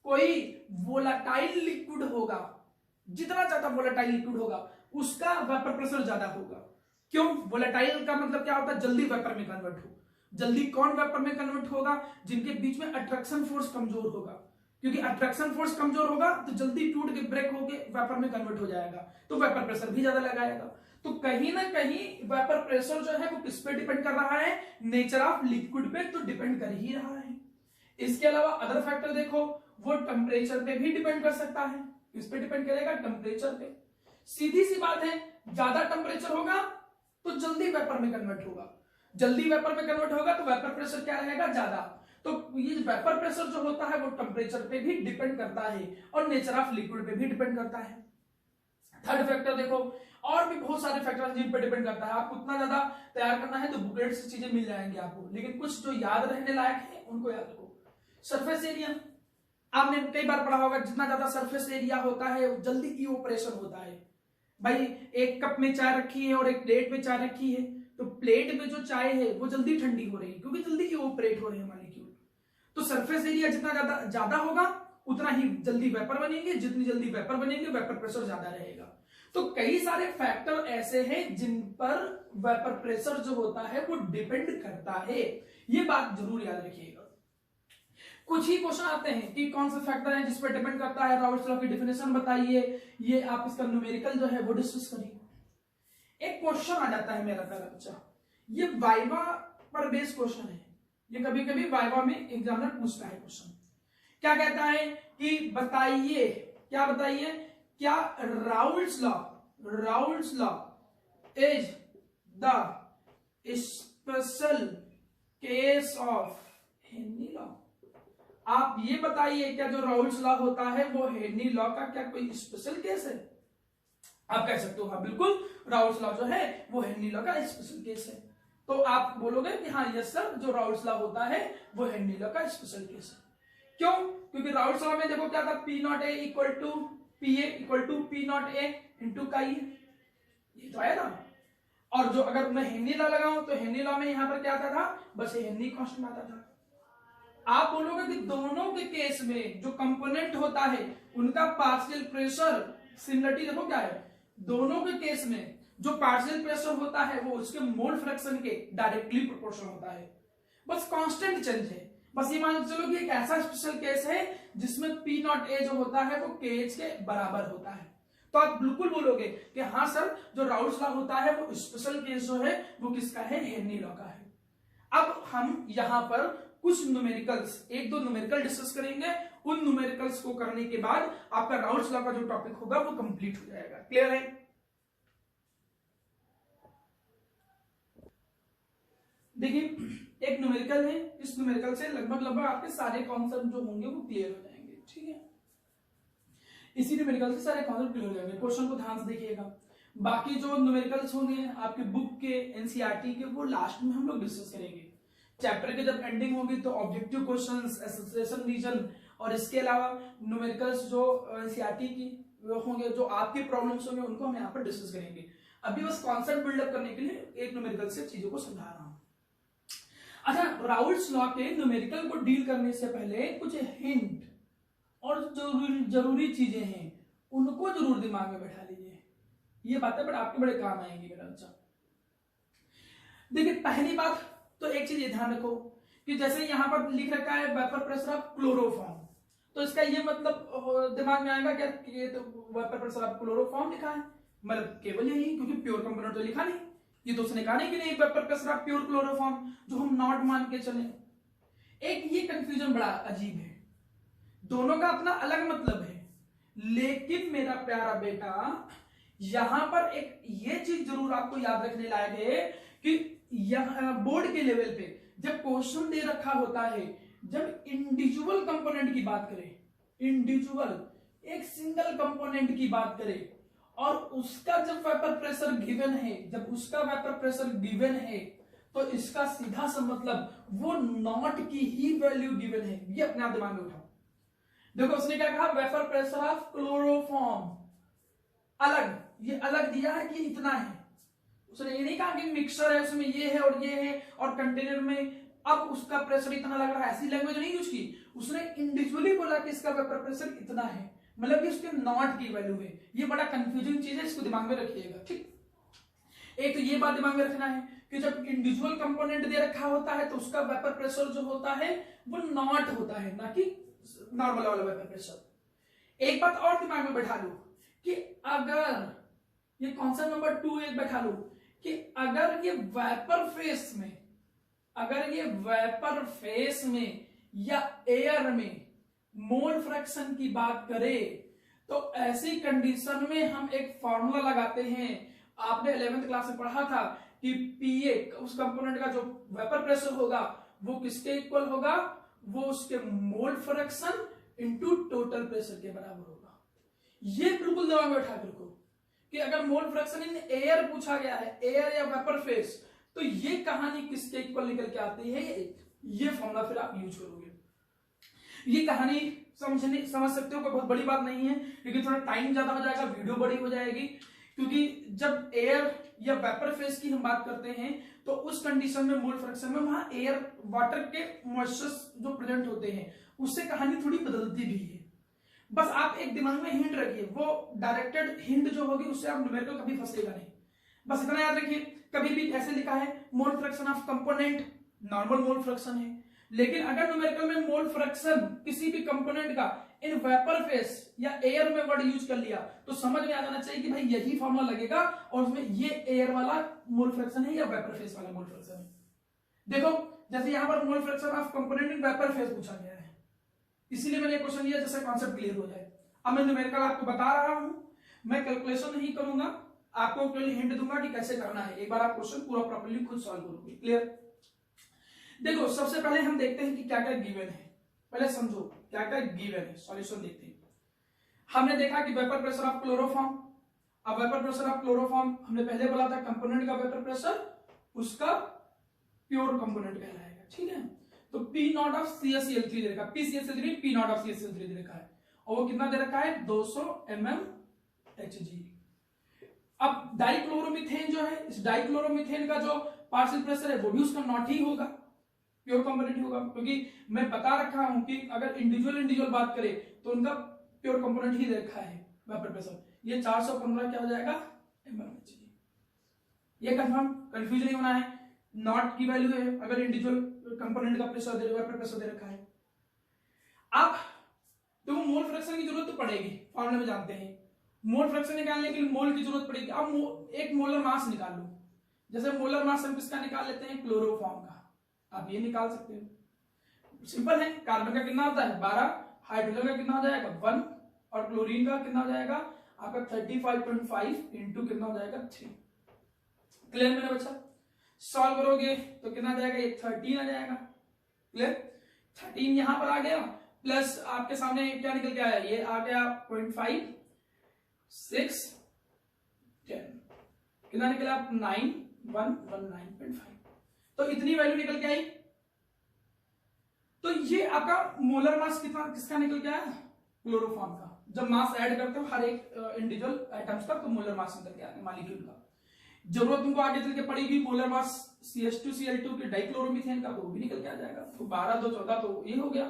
कोई वोलाटाइल लिक्विड होगा, जितना ज्यादा वोलाटाइल लिक्विड होगा उसका वेपर प्रेशर ज्यादा होगा। क्यों? वोलाटाइल का मतलब क्या होता है, जल्दी वेपर में कन्वर्ट हो। जल्दी कौन वेपर में कन्वर्ट होगा, जिनके बीच में अट्रैक्शन फोर्स कमजोर होगा, क्योंकि अट्रैक्शन फोर्स कमजोर होगा तो जल्दी टूट के ब्रेक होके वेपर में कन्वर्ट हो जाएगा, तो वेपर प्रेशर भी ज्यादा लगाएगा। तो कहीं ना कहीं वेपर प्रेशर जो है वो किस पे डिपेंड कर रहा है, नेचर ऑफ लिक्विड पे तो डिपेंड कर ही रहा है। इसके अलावा अदर फैक्टर देखो, वो टेम्परेचर पे भी डिपेंड कर सकता है। किस पे डिपेंड करेगा, टेम्परेचर पे। सीधी सी बात है, ज्यादा टेम्परेचर होगा तो जल्दी वेपर में कन्वर्ट होगा, जल्दी वेपर में कन्वर्ट होगा तो वेपर प्रेशर क्या रहेगा, ज्यादा। तो ये वेपर प्रेशर जो होता है वो टेम्परेचर पे भी डिपेंड करता है और नेचर ऑफ लिक्विड पे भी डिपेंड करता है। थर्ड फैक्टर देखो, और भी बहुत सारे फैक्टर जिन पे डिपेंड करता है। आपको उतना ज्यादा तैयार करना है तो बुकलेट से चीजें मिल जाएंगी आपको, लेकिन कुछ जो याद रहने लायक है उनको याद रखो। सरफेस एरिया आपने कई बार पढ़ा होगा, जितना ज्यादा सरफेस एरिया होता है जल्दी इवोपरेशन होता है। भाई एक कप में चाय रखी है और एक प्लेट में चाय रखी है, तो प्लेट में जो चाय है वो जल्दी ठंडी हो रही है क्योंकि जल्दी इवोपरेट हो रहे हैं मॉलिक्यूल। तो सरफेस एरिया जितना ज्यादा होगा उतना ही जल्दी वेपर बनेंगे, जितनी जल्दी वेपर बनेंगे वेपर प्रेशर ज्यादा रहेगा। तो कई सारे फैक्टर ऐसे हैं जिन पर वेपर प्रेशर जो होता है वो डिपेंड करता है, ये बात जरूर याद रखिएगा। कुछ ही क्वेश्चन आते हैं कि कौन सा फैक्टर है जिस पर डिपेंड करता है, राउल्ट्स लॉ की डेफिनेशन बताइए, ये आप इसका न्यूमेरिकल जो है वो डिस्कस करिए। एक क्वेश्चन आ जाता है मेरा प्यारा बच्चा, ये वाइवा पर बेस्ड क्वेश्चन है, ये कभी कभी वाइवा में एग्जामिनर पूछता है क्वेश्चन। क्या कहता है कि बताइए, क्या बताइए, क्या Raoult's law is the special case of Henry law. आप ये बताइए क्या जो राउल्ट्स लॉ होता है वो हेनरी लॉ का क्या कोई स्पेशल केस है। आप कह सकते हो हाँ बिल्कुल, राउल्ट्स लॉ जो है वो हेनरी लॉ का स्पेशल केस है। तो आप बोलोगे कि हाँ यस सर, जो राउल्ट्स लॉ होता है वो हेनरी लॉ का स्पेशल केस है। क्यों? क्योंकि राउल्ट्स लॉ में देखो क्या था, P not A equal to P A equal to P not A into chi, ये तो आया ना। और जो अगर मैं हेनरी लॉ लगाऊं तो हेनरी लॉ में यहां पर क्या आता था, बस हेनरी कांस्टेंट आता था। आप बोलोगे कि दोनों के केस में जो कंपोनेंट होता है उनका पार्शियल प्रेशर सिमिलरिटी देखो क्या है, दोनों के केस में जो पार्शियल प्रेशर होता है वो उसके मोल फ्रैक्शन के डायरेक्टली प्रोपोर्शनल होता है, बस कांस्टेंट चेंज है। बस ये मान चलो कि एक ऐसा स्पेशल केस है जिसमें पी नॉट ए जो होता है वो के एच के बराबर होता है। तो आप बिल्कुल बोलोगे कि हाँ सर, जो राउल्ट्स लॉ होता है वो स्पेशल केस जो है वो किसका है, हेनरी लॉ का है। अब हम यहां पर कुछ न्यूमेरिकल्स, एक दो न्यूमेरिकल डिस्कस करेंगे, उन न्यूमेरिकल्स को करने के बाद आपका राउल्ट्स लॉ का जो टॉपिक होगा वो कंप्लीट हो जाएगा। क्लियर है? देखिए एक न्यूमेरिकल है, इस न्यूमेरिकल से लगभग आपके सारे कॉन्सेप्ट जो होंगे वो क्लियर हो जाएंगे, ठीक है। इसी न्यूमेरिकल से सारे कॉन्सेप्ट क्लियर हो जाएंगे। क्वेश्चन को ध्यान से देखिएगा। बाकी जो न्यूमेरिकल्स होंगे आपके बुक के एनसीईआरटी के वो लास्ट में हम लोग डिस्कस करेंगे। चैप्टर की जब एंडिंग होगी तो ऑब्जेक्टिव क्वेश्चंस, एसोसिएशन रीजन और इसके अलावा न्यूमेरिकल्स जो एनसीईआरटी की होंगे, जो आपके प्रॉब्लम्स होंगे उनको हम यहाँ पर डिस्कस करेंगे। अभी बस कॉन्सेप्ट बिल्डअप करने के लिए एक न्यूमेरिकल से चीजों को समझा रहा हूं। अच्छा, राउल्ट्स लॉ के न्यूमेरिकल को डील करने से पहले कुछ हिंट और जरूरी चीजें हैं उनको जरूर दिमाग में बैठा लीजिए। ये बातें बट आपके बड़े काम आएंगी मेरा बच्चा। देखिए, पहली बात तो एक चीज ये ध्यान रखो कि जैसे यहां पर लिख रखा है वेपर प्रेशर ऑफ क्लोरोफॉर्म, तो इसका ये मतलब दिमाग में आएगा क्या कि ये तो वेपर प्रेशर ऑफ क्लोरोफॉर्म लिखा है, मतलब केवल यही, क्योंकि प्योर कंपोनेंट तो लिखा नहीं, ये तो उसने कहा नहीं कि नहीं vapour pressure of pure chloroform, जो हम नॉट मान के चले। एक ये कंफ्यूजन बड़ा अजीब है, दोनों का अपना अलग मतलब है, लेकिन मेरा प्यारा बेटा यहां पर एक ये चीज जरूर आपको याद रखने लायक है कि यहां बोर्ड के लेवल पे जब क्वेश्चन दे रखा होता है, जब इंडिविजुअल कंपोनेंट की बात करें, इंडिविजुअल एक सिंगल कंपोनेंट की बात करें और उसका जब वेपर प्रेशर गिवन है, जब उसका वेपर प्रेशर गिवन है, तो इसका सीधा सा मतलब वो नॉट की ही वैल्यू गिवन है। ये अपने आप दिमाग में उठाओ। देखो उसने क्या कहा, वेपर प्रेशर ऑफ क्लोरोफॉर्म अलग, ये अलग दिया है कि इतना है, उसने ये नहीं कहा कि मिक्सचर है उसमें ये है और ये है और कंटेनर में अब उसका प्रेशर इतना लग रहा है, ऐसी लैंग्वेज नहीं यूज की, उसने इंडिविजुअली बोला कि इसका वेपर प्रेशर इतना है, मतलब कि उसके नॉट की वैल्यू है। ये बड़ा कंफ्यूजिंग चीज है, इसको दिमाग में रखिएगा, ठीक। एक तो ये बात दिमाग में रखना है कि जब इंडिविजुअल कंपोनेंट दे रखा होता है तो उसका वेपर प्रेशर जो होता है वो नॉट होता है, ना कि नॉर्मल वाला वेपर प्रेशर। एक बात और दिमाग में बैठा लो कि अगर ये कॉन्सेप्ट नंबर 2 एक बैठा लो कि अगर ये वेपर फेस में, अगर ये वेपर फेस में या एयर में मोल फ्रैक्शन की बात करें तो ऐसी कंडीशन में हम एक फॉर्मूला लगाते हैं। आपने 11th क्लास में पढ़ा था कि पीए उस कंपोनेंट का जो वेपर प्रेशर होगा वो किसके इक्वल होगा, वो उसके mole fraction into total pressure के बराबर होगा। ये बिल्कुल दिमाग में बैठा के रखो कि अगर मोल फ्रैक्शन इन एयर पूछा गया है, एयर या वेपर फेस, तो ये कहानी किसके इक्वल निकल के आती है, ये फॉर्मूला फिर आप यूज करोगे। ये कहानी समझ सकते हो, कोई बहुत बड़ी बात नहीं है, लेकिन थोड़ा टाइम ज्यादा हो जाएगा, वीडियो बड़ी हो जाएगी, क्योंकि जब एयर या वेपर फेस की हम बात करते हैं तो उस कंडीशन में मोल फ्रैक्शन में वहां एयर वाटर के मॉइस्चर्स जो प्रेजेंट होते हैं उससे कहानी थोड़ी बदलती भी है। बस आप एक दिमाग में हिंट रखिए, वो डायरेक्टेड हिंट जो होगी उससे आप न्यूमेरिकल कभी फंसेगा नहीं। बस इतना याद रखिए, कभी भी ऐसे लिखा है मोल fraction of component, normal mole fraction है, लेकिन अगर न्यूमेरिकल में मोल फ्रैक्शन किसी भी कंपोनेंट का इन वेपर फेस या एयर में वर्ड यूज कर लिया तो समझ में आ जाना चाहिए कि भाई यही फॉर्मूला लगेगा और उसमें ये एयर वाला मोल फ्रैक्शन है या वेपर फेस वाला मोल फ्रैक्शन है। देखो जैसे यहां पर मोल fraction of component in vapour face पूछा गया है, इसीलिए मैंने क्वेश्चन लिया जैसे कॉन्सेप्ट क्लियर हो जाए। अब मैं न्यूमेरिकल आपको बता रहा हूं, मैं कैलकुलेशन नहीं करूंगा, आपको केवल हिंट दूंगा कि कैसे करना है, एक बार आप क्वेश्चन पूरा प्रॉपर्ली खुद सॉल्व करोगे। क्लियर? देखो सबसे पहले हम देखते हैं कि क्या क्या गिवन है, पहले समझो क्या क्या गिवन है, सॉल्यूशन देखते हैं। हमने देखा कि वेपर प्रेशर ऑफ क्लोरोफॉर्म, अब वेपर प्रेशर ऑफ क्लोरोफॉर्म हमने पहले बोला था कंपोनेंट का वेपर प्रेशर उसका प्योर कंपोनेंट कहलाएगा, ठीक है। तो P नॉट ऑफ CaCl3 दे रखा है, PCl3 P naught of CaCl3 दे रखा है और वो कितना दे रखा है 200 mmHg। अब डाइक्लोरोमीथेन जो है, इस डाइक्लोरोमीथेन का जो पार्शियल प्रेशर है वो भी उसका नॉट ही होगा, प्योर कंपोनेंट ही होगा, क्योंकि मैं बता रखा हूं कि अगर इंडिविजुअल बात करें तो उनका प्योर कंपोनेंट ही रखा है वेपर प्रेशर। ये 415 क्या हो जाएगा mmHg। ये कंफ्यूजन नहीं होना है, नॉट की वैल्यू है अगर इंडिविजुअल कंपोनेंट का प्रेशर दे वेपर प्रेशर दे रखा है। अब तो मोल फ्रैक्शन की जरूरत तो पड़ेगी, फॉर्मूले में जानते हैं मोल फ्रैक्शन निकालने के लिए मोल की जरूरत पड़ेगी। अब एक मोलर मास निकाल लो, जैसे मोलर मास हम किसका निकाल लेते हैं क्लोरोफॉर्म का, आप ये निकाल सकते हो, सिंपल है। कार्बन का कितना होता है 12, हाइड्रोजन का कितना हो जाएगा 1 और क्लोरीन का कितना हो जाएगा आपका 35.5 इंटू कितना हो जाएगा 3। क्लियर मेरा बच्चा? सॉल्व करोगे तो कितना आ जाएगा, ये 13 आ जाएगा। क्लियर? 13 यहां पर आ गया, प्लस आपके सामने क्या निकल के आया, ये आ गया 0.5 6 10 कितना निकला 9 तो इतनी वैल्यू निकल के आई। तो ये आपका मोलर मास कितना किसका निकल के आया क्लोरोफॉर्म का। जब मास ऐड करते हो हर एक इंडिविजुअल आइटम्स का तो मोलर मास निकल के आया मॉलिक्यूल का। जरूरत तुमको आगे चल के पड़ेगी मोलर मास CH2Cl2 के डाइक्लोरोमीथेन का, तो वो भी निकल के आ जाएगा। तो 12 2 14 तो ये हो गया,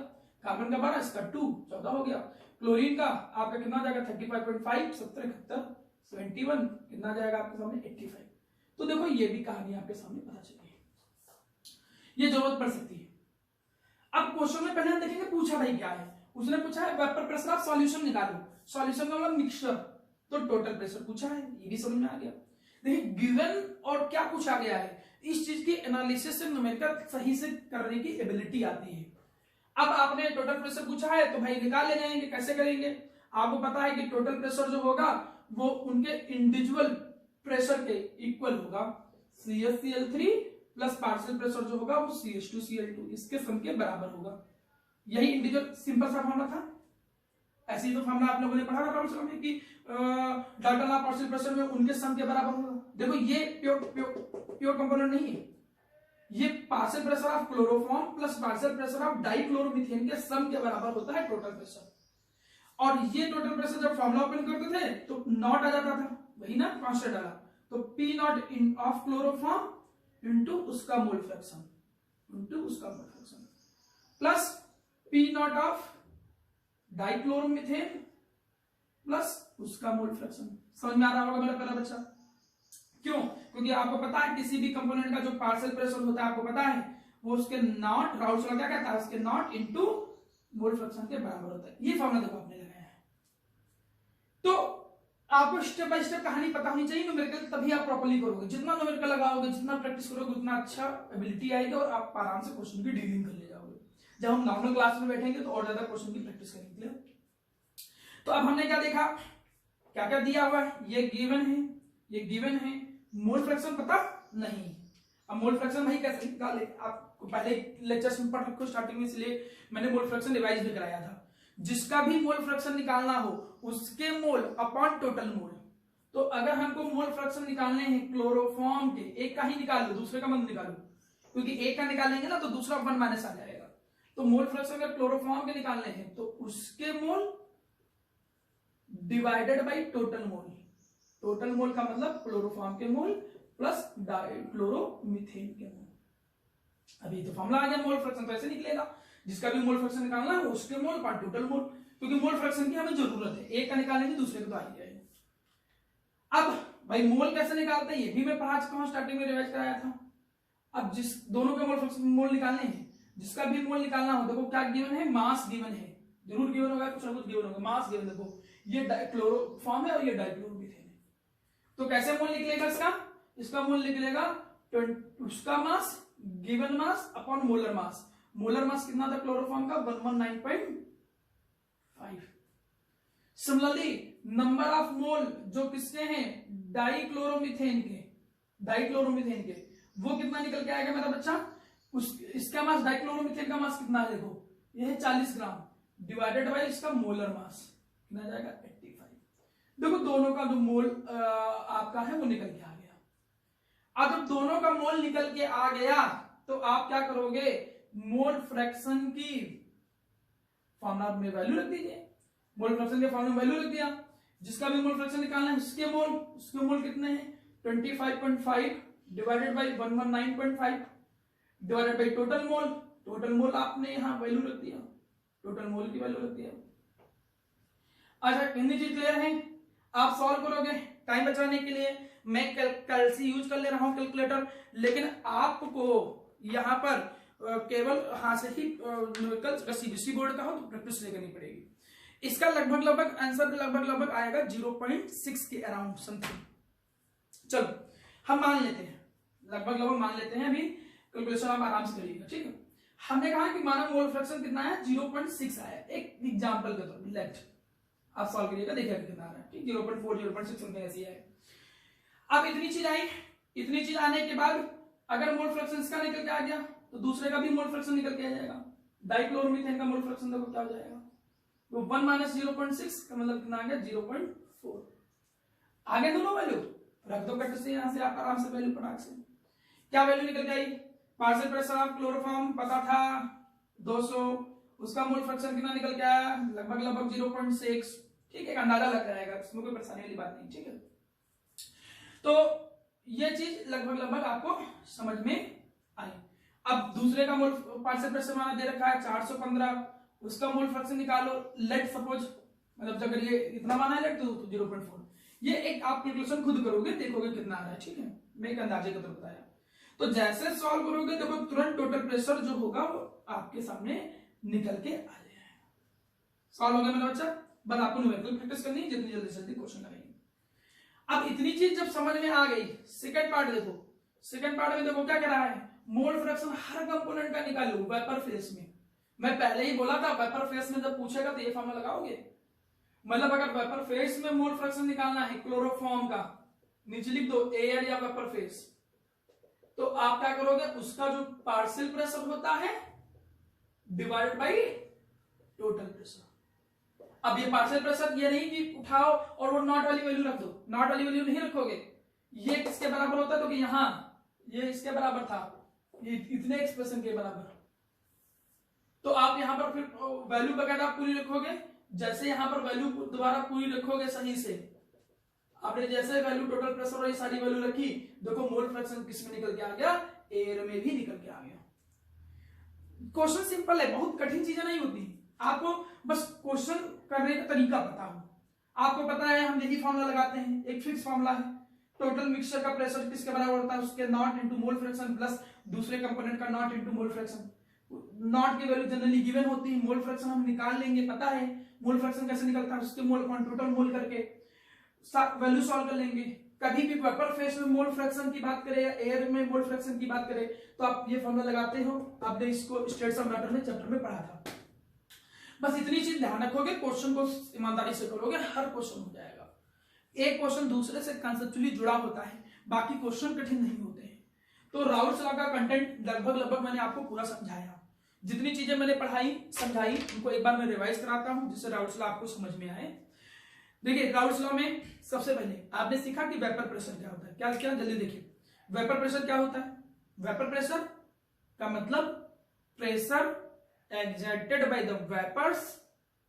कार्बन का 12, इसका 2 14 हो गया। क्लोरीन का आपका कितना आ जाएगा 35.5 70 71 71 कितना आ जाएगा आपके सामने 85। तो देखो ये भी कहानी आपके सामने पता चली है, ये जरूरत पड़ सकती है। अब क्वेश्चन में पहले हम देखेंगे पूछा भाई क्या है। उसने पूछा है वेपर प्रेशर ऑफ सॉल्यूशन निकालो, सॉल्यूशन का मतलब मिक्सचर, तो टोटल प्रेशर पूछा है, ये भी समझ में आ गया। देखिए गिवन और क्या पूछा गया है, इस चीज की एनालिसिस से न्यूमेरिकल सही से करने की एबिलिटी आती है। अब आपने टोटल प्रेशर पूछा है तो भाई निकाल ले जाएंगे, कैसे करेंगे? आपको पता है कि टोटल प्रेशर जो होगा वो उनके इंडिविजुअल प्रेशर के इक्वल होगा। CH3 प्लस पार्शियल प्रेशर जो होगा वो CH2Cl2 इसके सम के बराबर होगा। यही इंडिविजुअल सिंपल सा फॉर्मूला था। ऐसे ही तो फॉर्मूला आप लोगों ने पढ़ा था में कि डाल्टन लॉ पार्शियल प्रेशर में उनके सम के बराबर होगा। देखो ये प्योर कंपोनेंट नहीं है, ये partial pressure of chloroform plus partial pressure of dichloromethane के सम के बराबर होता है टोटल प्रेशर। और ये टोटल प्रेशर जब फॉर्मूला ओपन करते थे तो नॉट आ जाता था, वही ना कांस्टेंट डाला, तो P naught in of chloroform into उसका mole fraction plus P naught of dichloromethane plus उसका मोल फ्रैक्शन। समझ में आ रहा होगा मेरा पहला बच्चा? क्यों? क्योंकि आपको पता है किसी भी कंपोनेंट का जो पार्शियल प्रेशर होता है आपको पता है वो उसके नॉट, राउल्स लॉ क्या कहता है, उसके नॉट इनटू मोल फ्रैक्शन के बराबर होता है। ये फॉर्मूला देखो आपने लगाया है। तो आपको स्टेप बाय स्टेप कहानी पता होनी चाहिए न्यूमेरिकल, तभी आप प्रॉपर्ली करोगे। जितना न्यूमेरिकल लगाओगे, जितना प्रैक्टिस करोगे, उतना अच्छा एबिलिटी आएगी और आप आराम से क्वेश्चन की डीलिंग कर ले जाओगे। जब हम नॉर्मल क्लास में बैठेंगे तो और ज्यादा क्वेश्चन की प्रैक्टिस करेंगे। तो अब हमने क्या देखा, क्या क्या दिया हुआ है, ये गिवन है, मोल फ्रैक्शन पता नहीं। अब मोल फ्रैक्शन भाई कैसे निकाले, आपको पहले लेक्चर्स में पढ़ रखो स्टार्टिंग में, इसलिए मैंने मोल फ्रैक्शन रिवाइज भी कराया था। जिसका भी मोल फ्रैक्शन निकालना हो उसके मोल अपॉन टोटल मोल। तो अगर हमको मोल फ्रैक्शन निकालने हैं क्लोरोफॉर्म के, एक का ही निकाल लो, दूसरे का मत निकालो, क्योंकि एक का निकालेंगे ना तो दूसरा 1 माइनस आ जाएगा। तो मोल फ्रैक्शन अगर क्लोरोफॉर्म के निकालने हैं तो उसके मोल divided by total mole. Total mole का मतलब क्लोरोफॉर्म के मोल प्लस डाइक्लोरोमीथेन के मोल। अभी तो फॉर्मूला आ गया मोल फ्रैक्शन, तो ऐसे निकलेगा जिसका भी मोल फ्रैक्शन निकालना है उसके मोल पर टोटल मोल, क्योंकि मोल फ्रैक्शन की हमें जरूरत है, एक का निकालेंगे दूसरे का तो आ ही जाएगा। अब भाई मोल कैसे निकालते हैं ये भी मैं पढ़ा चुका हूं, स्टार्टिंग में रिवाइज कराया था। अब जिस दोनों के मोल फ्रैक्शन मोल निकालने हैं, जिसका भी मोल निकालना हो, देखो क्या गिवन है, मास गिवन है, जरूर गिवन होगा, कुछ ना कुछ गिवन होगा, मास गिवन। देखो ये क्लोरोफॉर्म है और ये डाइक्लोरोमीथेन है, तो कैसे मोल निकलेगा इसका मोल निकलेगा उसका mass given mass upon molar mass. Molar mass कितना था क्लोरोफॉर्म का 119.5। सिमिलरली नंबर ऑफ मोल जो किसके हैं डाइक्लोरोमीथेन के वो कितना निकल के आएगा मेरा बच्चा, इसका मास डाइक्लोरोमीथेन का मास कितना है, देखो ये है 40 ग्राम डिवाइडेड बाई इसका मोलर मास कितना जाएगा 85। देखो दोनों का जो मोल आपका है वो निकल के आ गया। अब जब दोनों का मोल निकल के आ गया तो आप क्या करोगे, मोल फ्रैक्शन की फॉर्मूला में वैल्यू रख दीजिए, मोल फ्रैक्शन के फॉर्मूला में वैल्यू रख दिया। जिसका भी मोल फ्रैक्शन निकालना है उसके मोल कितने हैं 25.5 divided by 119.5 divided by total mole आपने यहां वैल्यू रख दिया, टोटल मोल की वैल्यू रख दिया। अच्छा कितनी चीज क्लियर है, आप सॉल्व करोगे टाइम बचाने के लिए मैं कल से यूज कर ले रहा हूं कैलकुलेटर, लेकिन आपको यहां पर केवल हाथ से ही न्यूमेरिकल सीबीएसई बोर्ड का हो तो प्रैक्टिस करनी पड़ेगी। इसका लगभग आंसर लगभग आएगा 0.6 के अराउंड समथिंग। चलो हम मान लेते हैं, लगभग मान लेते हैं, अभी कैलकुलेशन आप आराम से करिएगा, ठीक है। हमने कहा कि मानव मोल फ्रैक्शन कितना है 0.6 आया, एक एग्जांपल के तौर पर लेट आप सॉल्व करिएगा, देखिए कितना आ रहा है, ठीक 0.4 0.6 समथिंग ऐसी है। अब इतनी चीज आई, इतनी चीज आने के बाद अगर मोल फ्रैक्शन इसका निकल के आ गया तो दूसरे का भी मोल फ्रैक्शन निकल के आ जाएगा। डाइक्लोरोमीथेन का मोल फ्रैक्शन देखो क्या हो जाएगा, तो 1 माइनस 0.6 का मतलब कितना आ गया 0.4। आगे दोनों वैल्यू रख दो कट से, यहां से आप आराम से वैल्यू पटाख से क्या वैल्यू निकल के आई, पार्शियल प्रेशर ऑफ क्लोरोफॉर्म पता था 200, उसका मोल फ्रैक्शन कितना निकल के आया लगभग 0.6, ठीक है, अंदाजा लग जाएगा, इसमें कोई परेशानी वाली बात नहीं, ठीक है। तो ये चीज लगभग लगभग आपको समझ में आई। अब दूसरे का मोल पार्शियल प्रेशर माना दे रखा है 415, उसका मोल फ्रैक्शन निकालो। लेट सपोज मतलब अगर ये इतना माना है लेट तो 0.4, ये एक आप कैलकुलेशन खुद करोगे, देखोगे कितना आ रहा है, ठीक है, मैं एक अंदाजे का तो बताया। तो जैसे सॉल्व करोगे देखो तुरंत टोटल प्रेशर जो होगा वो आपके सामने निकल के आ जाएगा। सॉल्व हो गया मेरा बच्चा, बस आपको न्यूमेरिकल प्रैक्टिस करनी है, जितनी जल्दी से जल्दी क्वेश्चन लगाएंगे। अब इतनी चीज जब समझ में आ गई, सेकंड पार्ट देखो, सेकंड पार्ट में देखो क्या कह रहा है, मोल फ्रैक्शन हर कंपोनेंट का निकालो वेपर फेस में। मैं पहले ही बोला था वेपर फेस में जब पूछेगा तो ये फॉर्मूला लगाओगे, मतलब अगर वेपर फेस में मोल फ्रैक्शन निकालना है क्लोरोफॉर्म का, नीचे लिख दो एयर या वेपर फेस, तो आप क्या करोगे, उसका जो पार्शियल प्रेशर होता है डिवाइड बाई टोटल प्रेशर। अब ये पार्शियल प्रेशर ये नहीं कि उठाओ और वो नॉट वाली वैल्यू रख दो, नॉट वाली वैल्यू नहीं रखोगे, ये किसके बराबर होता है, तो कि यहां ये इसके बराबर था, ये इतने एक्सप्रेशन के बराबर, तो आप यहां पर फिर वैल्यू वगैरह पूरी रखोगे। जैसे यहां पर वैल्यू दोबारा पूरी रखोगे सही से, आपने जैसे वैल्यू टोटल प्रेशर और ये सारी वैल्यू रखी, देखो मोल फ्रैक्शन किस में निकल के आ गया, एयर में भी निकल के आ गया। क्वेश्चन सिंपल है, बहुत कठिन चीजें नहीं होती, आपको बस क्वेश्चन करने का तरीका पता हो। आपको पता है हम यही फॉर्मूला लगाते हैं, एक फिक्स फॉर्मूला है, टोटल मिक्सचर का प्रेशर किसके बराबर होता है, उसके not into mole fraction plus दूसरे कंपोनेंट का not into mole fraction. Not की वैल्यू जनरली गिवन होती है, मोल फ्रैक्शन हम निकाल लेंगे, पता है मोल फ्रैक्शन कैसे निकलता है, उसके मोल अपॉन टोटल मोल करके वैल्यू सॉल्व कर लेंगे। कभी भी वेपर फेस में मोल फ्रैक्शन की बात करें या एयर में मोल फ्रैक्शन की बात करें तो आप ये फॉर्मूला लगाते हो, आपने इसको स्टेट्स ऑफ मैटर में चैप्टर में पढ़ा था। बस इतनी चीज ध्यान रखोगे, क्वेश्चन को ईमानदारी से करोगे, हर क्वेश्चन हो जाएगा। एक क्वेश्चन दूसरे से कंसेप्चुअली जुड़ा होता है, बाकी क्वेश्चन कठिन नहीं होते हैं। तो राउल्स लॉ का कंटेंट लगभग मैंने आपको पूरा समझाया, जितनी चीजें मैंने पढ़ाई समझाई उनको एक बार मैं रिवाइज कराता हूं जिससे राउल्स लॉ आपको समझ में आए। देखिए राउल्स लॉ में सबसे पहले आपने सीखा कि वेपर प्रेशर क्या होता है, क्या क्या जल्दी देखिए, वेपर प्रेशर क्या होता है, वेपर प्रेशर का मतलब pressure exerted by the vapours,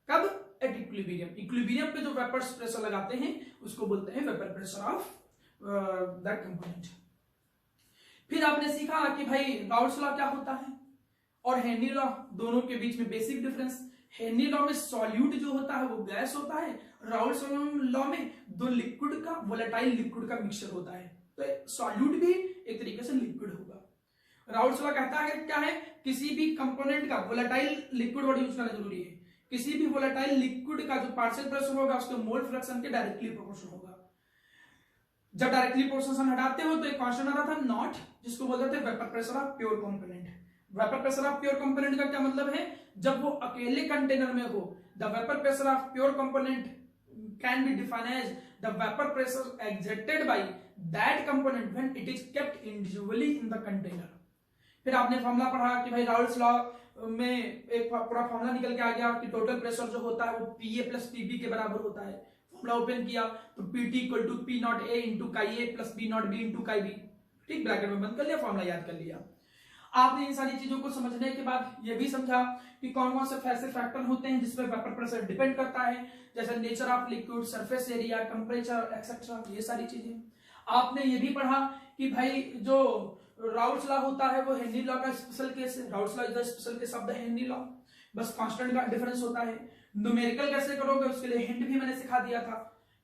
कब, एट इक्विलिब्रियम, इक्विलिब्रियम पे जो वेपर्स प्रेशर लगाते हैं उसको बोलते हैं vapour pressure of that component. फिर आपने सीखा कि भाई राउल्स लॉ क्या होता है और हेनरी लॉ, दोनों के बीच में बेसिक डिफरेंस। हेनरी लॉ में सॉल्यूट जो होता है वो गैस होता है, राउल्स लॉ में दो लिक्विड का, वोलेटाइल लिक्विड का मिक्सचर होता है, तो सॉल्यूट भी एक तरीके से लिक्विड होगा। राउल्स लॉ कहता है क्या है, किसी भी कंपोनेंट का वोलेटाइल लिक्विड वर्ड यूज करना जरूरी है, किसी भी वोलेटाइल लिक्विड का जो पार्शियल प्रेशर होगा उसके मोल फ्रैक्शन के डायरेक्टली प्रोपोर्शनल होगा। जब डायरेक्टली प्रोपोर्शनल हटाते हो तो एक कांस्टेंट आता था नॉट, जिसको बोलते थे vapour pressure of pure component. Vapour pressure of pure component का क्या मतलब है, जब वो अकेले कंटेनर में हो, the vapour pressure of pure component can be defined as the vapour pressure exerted by that component when it is kept individually in the container. फिर आपने फॉर्मूला पढ़ा कि भाई राउल्स लॉ में एक पूरा फॉर्मूला निकल के आ गया कि टोटल प्रेशर जो होता है वो PA प्लस PB के बराबर होता है। फॉर्मूला ओपन किया तो PT equal to P not A into chi A plus B not B into chi B, ठीक, ब्रैकेट में बंद कर लिया, फॉर्मूला याद कर लिया। आपने इन सारी चीजों को समझने के बाद ये भी समझा कि कौन कौन से ऐसे फैक्टर होते हैं जिसपे वेपर प्रेशर डिपेंड करता है, जैसे nature of liquid, surface area, temperature etcetera, ये सारी चीजें। आपने ये भी पढ़ा कि भाई जो राउल्स लॉ होता है वो हेनरी लॉ का स्पेशल केस है, Raoult's law is the special case of the Henry law, बस कांस्टेंट का डिफरेंस होता है। न्यूमेरिकल कैसे करोगे उसके लिए हिंट भी मैंने सिखा दिया था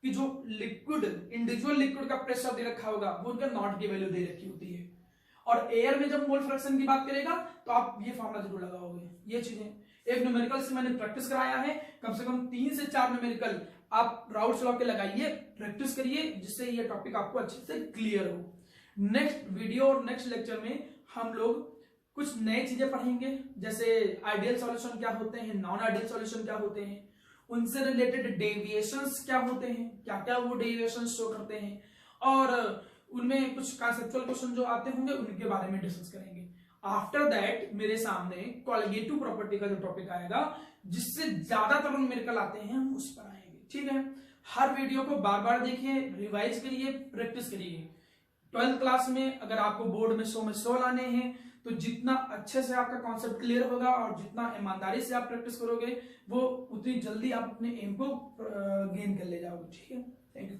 कि जो लिक्विड, इंडिविजुअल लिक्विड का प्रेशर दे रखा होगा वो उनका नॉट की वैल्यू दे रखी होती है, और एयर में जब मोल फ्रैक्शन की बात करेगा तो आप ये फॉर्मूला जरूर लगाओगे। ये चीजें एक न्यूमेरिकल से मैंने प्रैक्टिस कराया है, कम से कम 3 से 4 न्यूमेरिकल आप राउल्स लॉ के लगाइए, प्रैक्टिस करिए, जिससे ये टॉपिक आपको अच्छे से क्लियर हो। नेक्स्ट वीडियो और नेक्स्ट लेक्चर में हम लोग कुछ नए चीजें पढ़ेंगे, जैसे आइडियल सॉल्यूशन क्या होते हैं, नॉन आइडियल सॉल्यूशन क्या होते हैं, उनसे रिलेटेड डेविएशंस क्या होते हैं, क्या क्या वो डेविएशंस शो करते हैं, और उनमें कुछ कॉन्सेप्चुअल क्वेश्चन जो आते होंगे उनके बारे में डिस्कस करेंगे। आफ्टर दैट मेरे सामने कॉलिगेटिव प्रॉपर्टी का जो टॉपिक आएगा, जिससे ज्यादातर न्यूमेरिकल आते हैं, हम उस पर आएंगे, ठीक है। हर वीडियो को बार बार देखिए, रिवाइज करिए, प्रैक्टिस करिए। 12th क्लास में अगर आपको बोर्ड में 100 में 100 लाने हैं तो जितना अच्छे से आपका कॉन्सेप्ट क्लियर होगा और जितना ईमानदारी से आप प्रैक्टिस करोगे वो उतनी जल्दी आप अपने एम को गेन कर ले जाओगे, ठीक है। Thank you.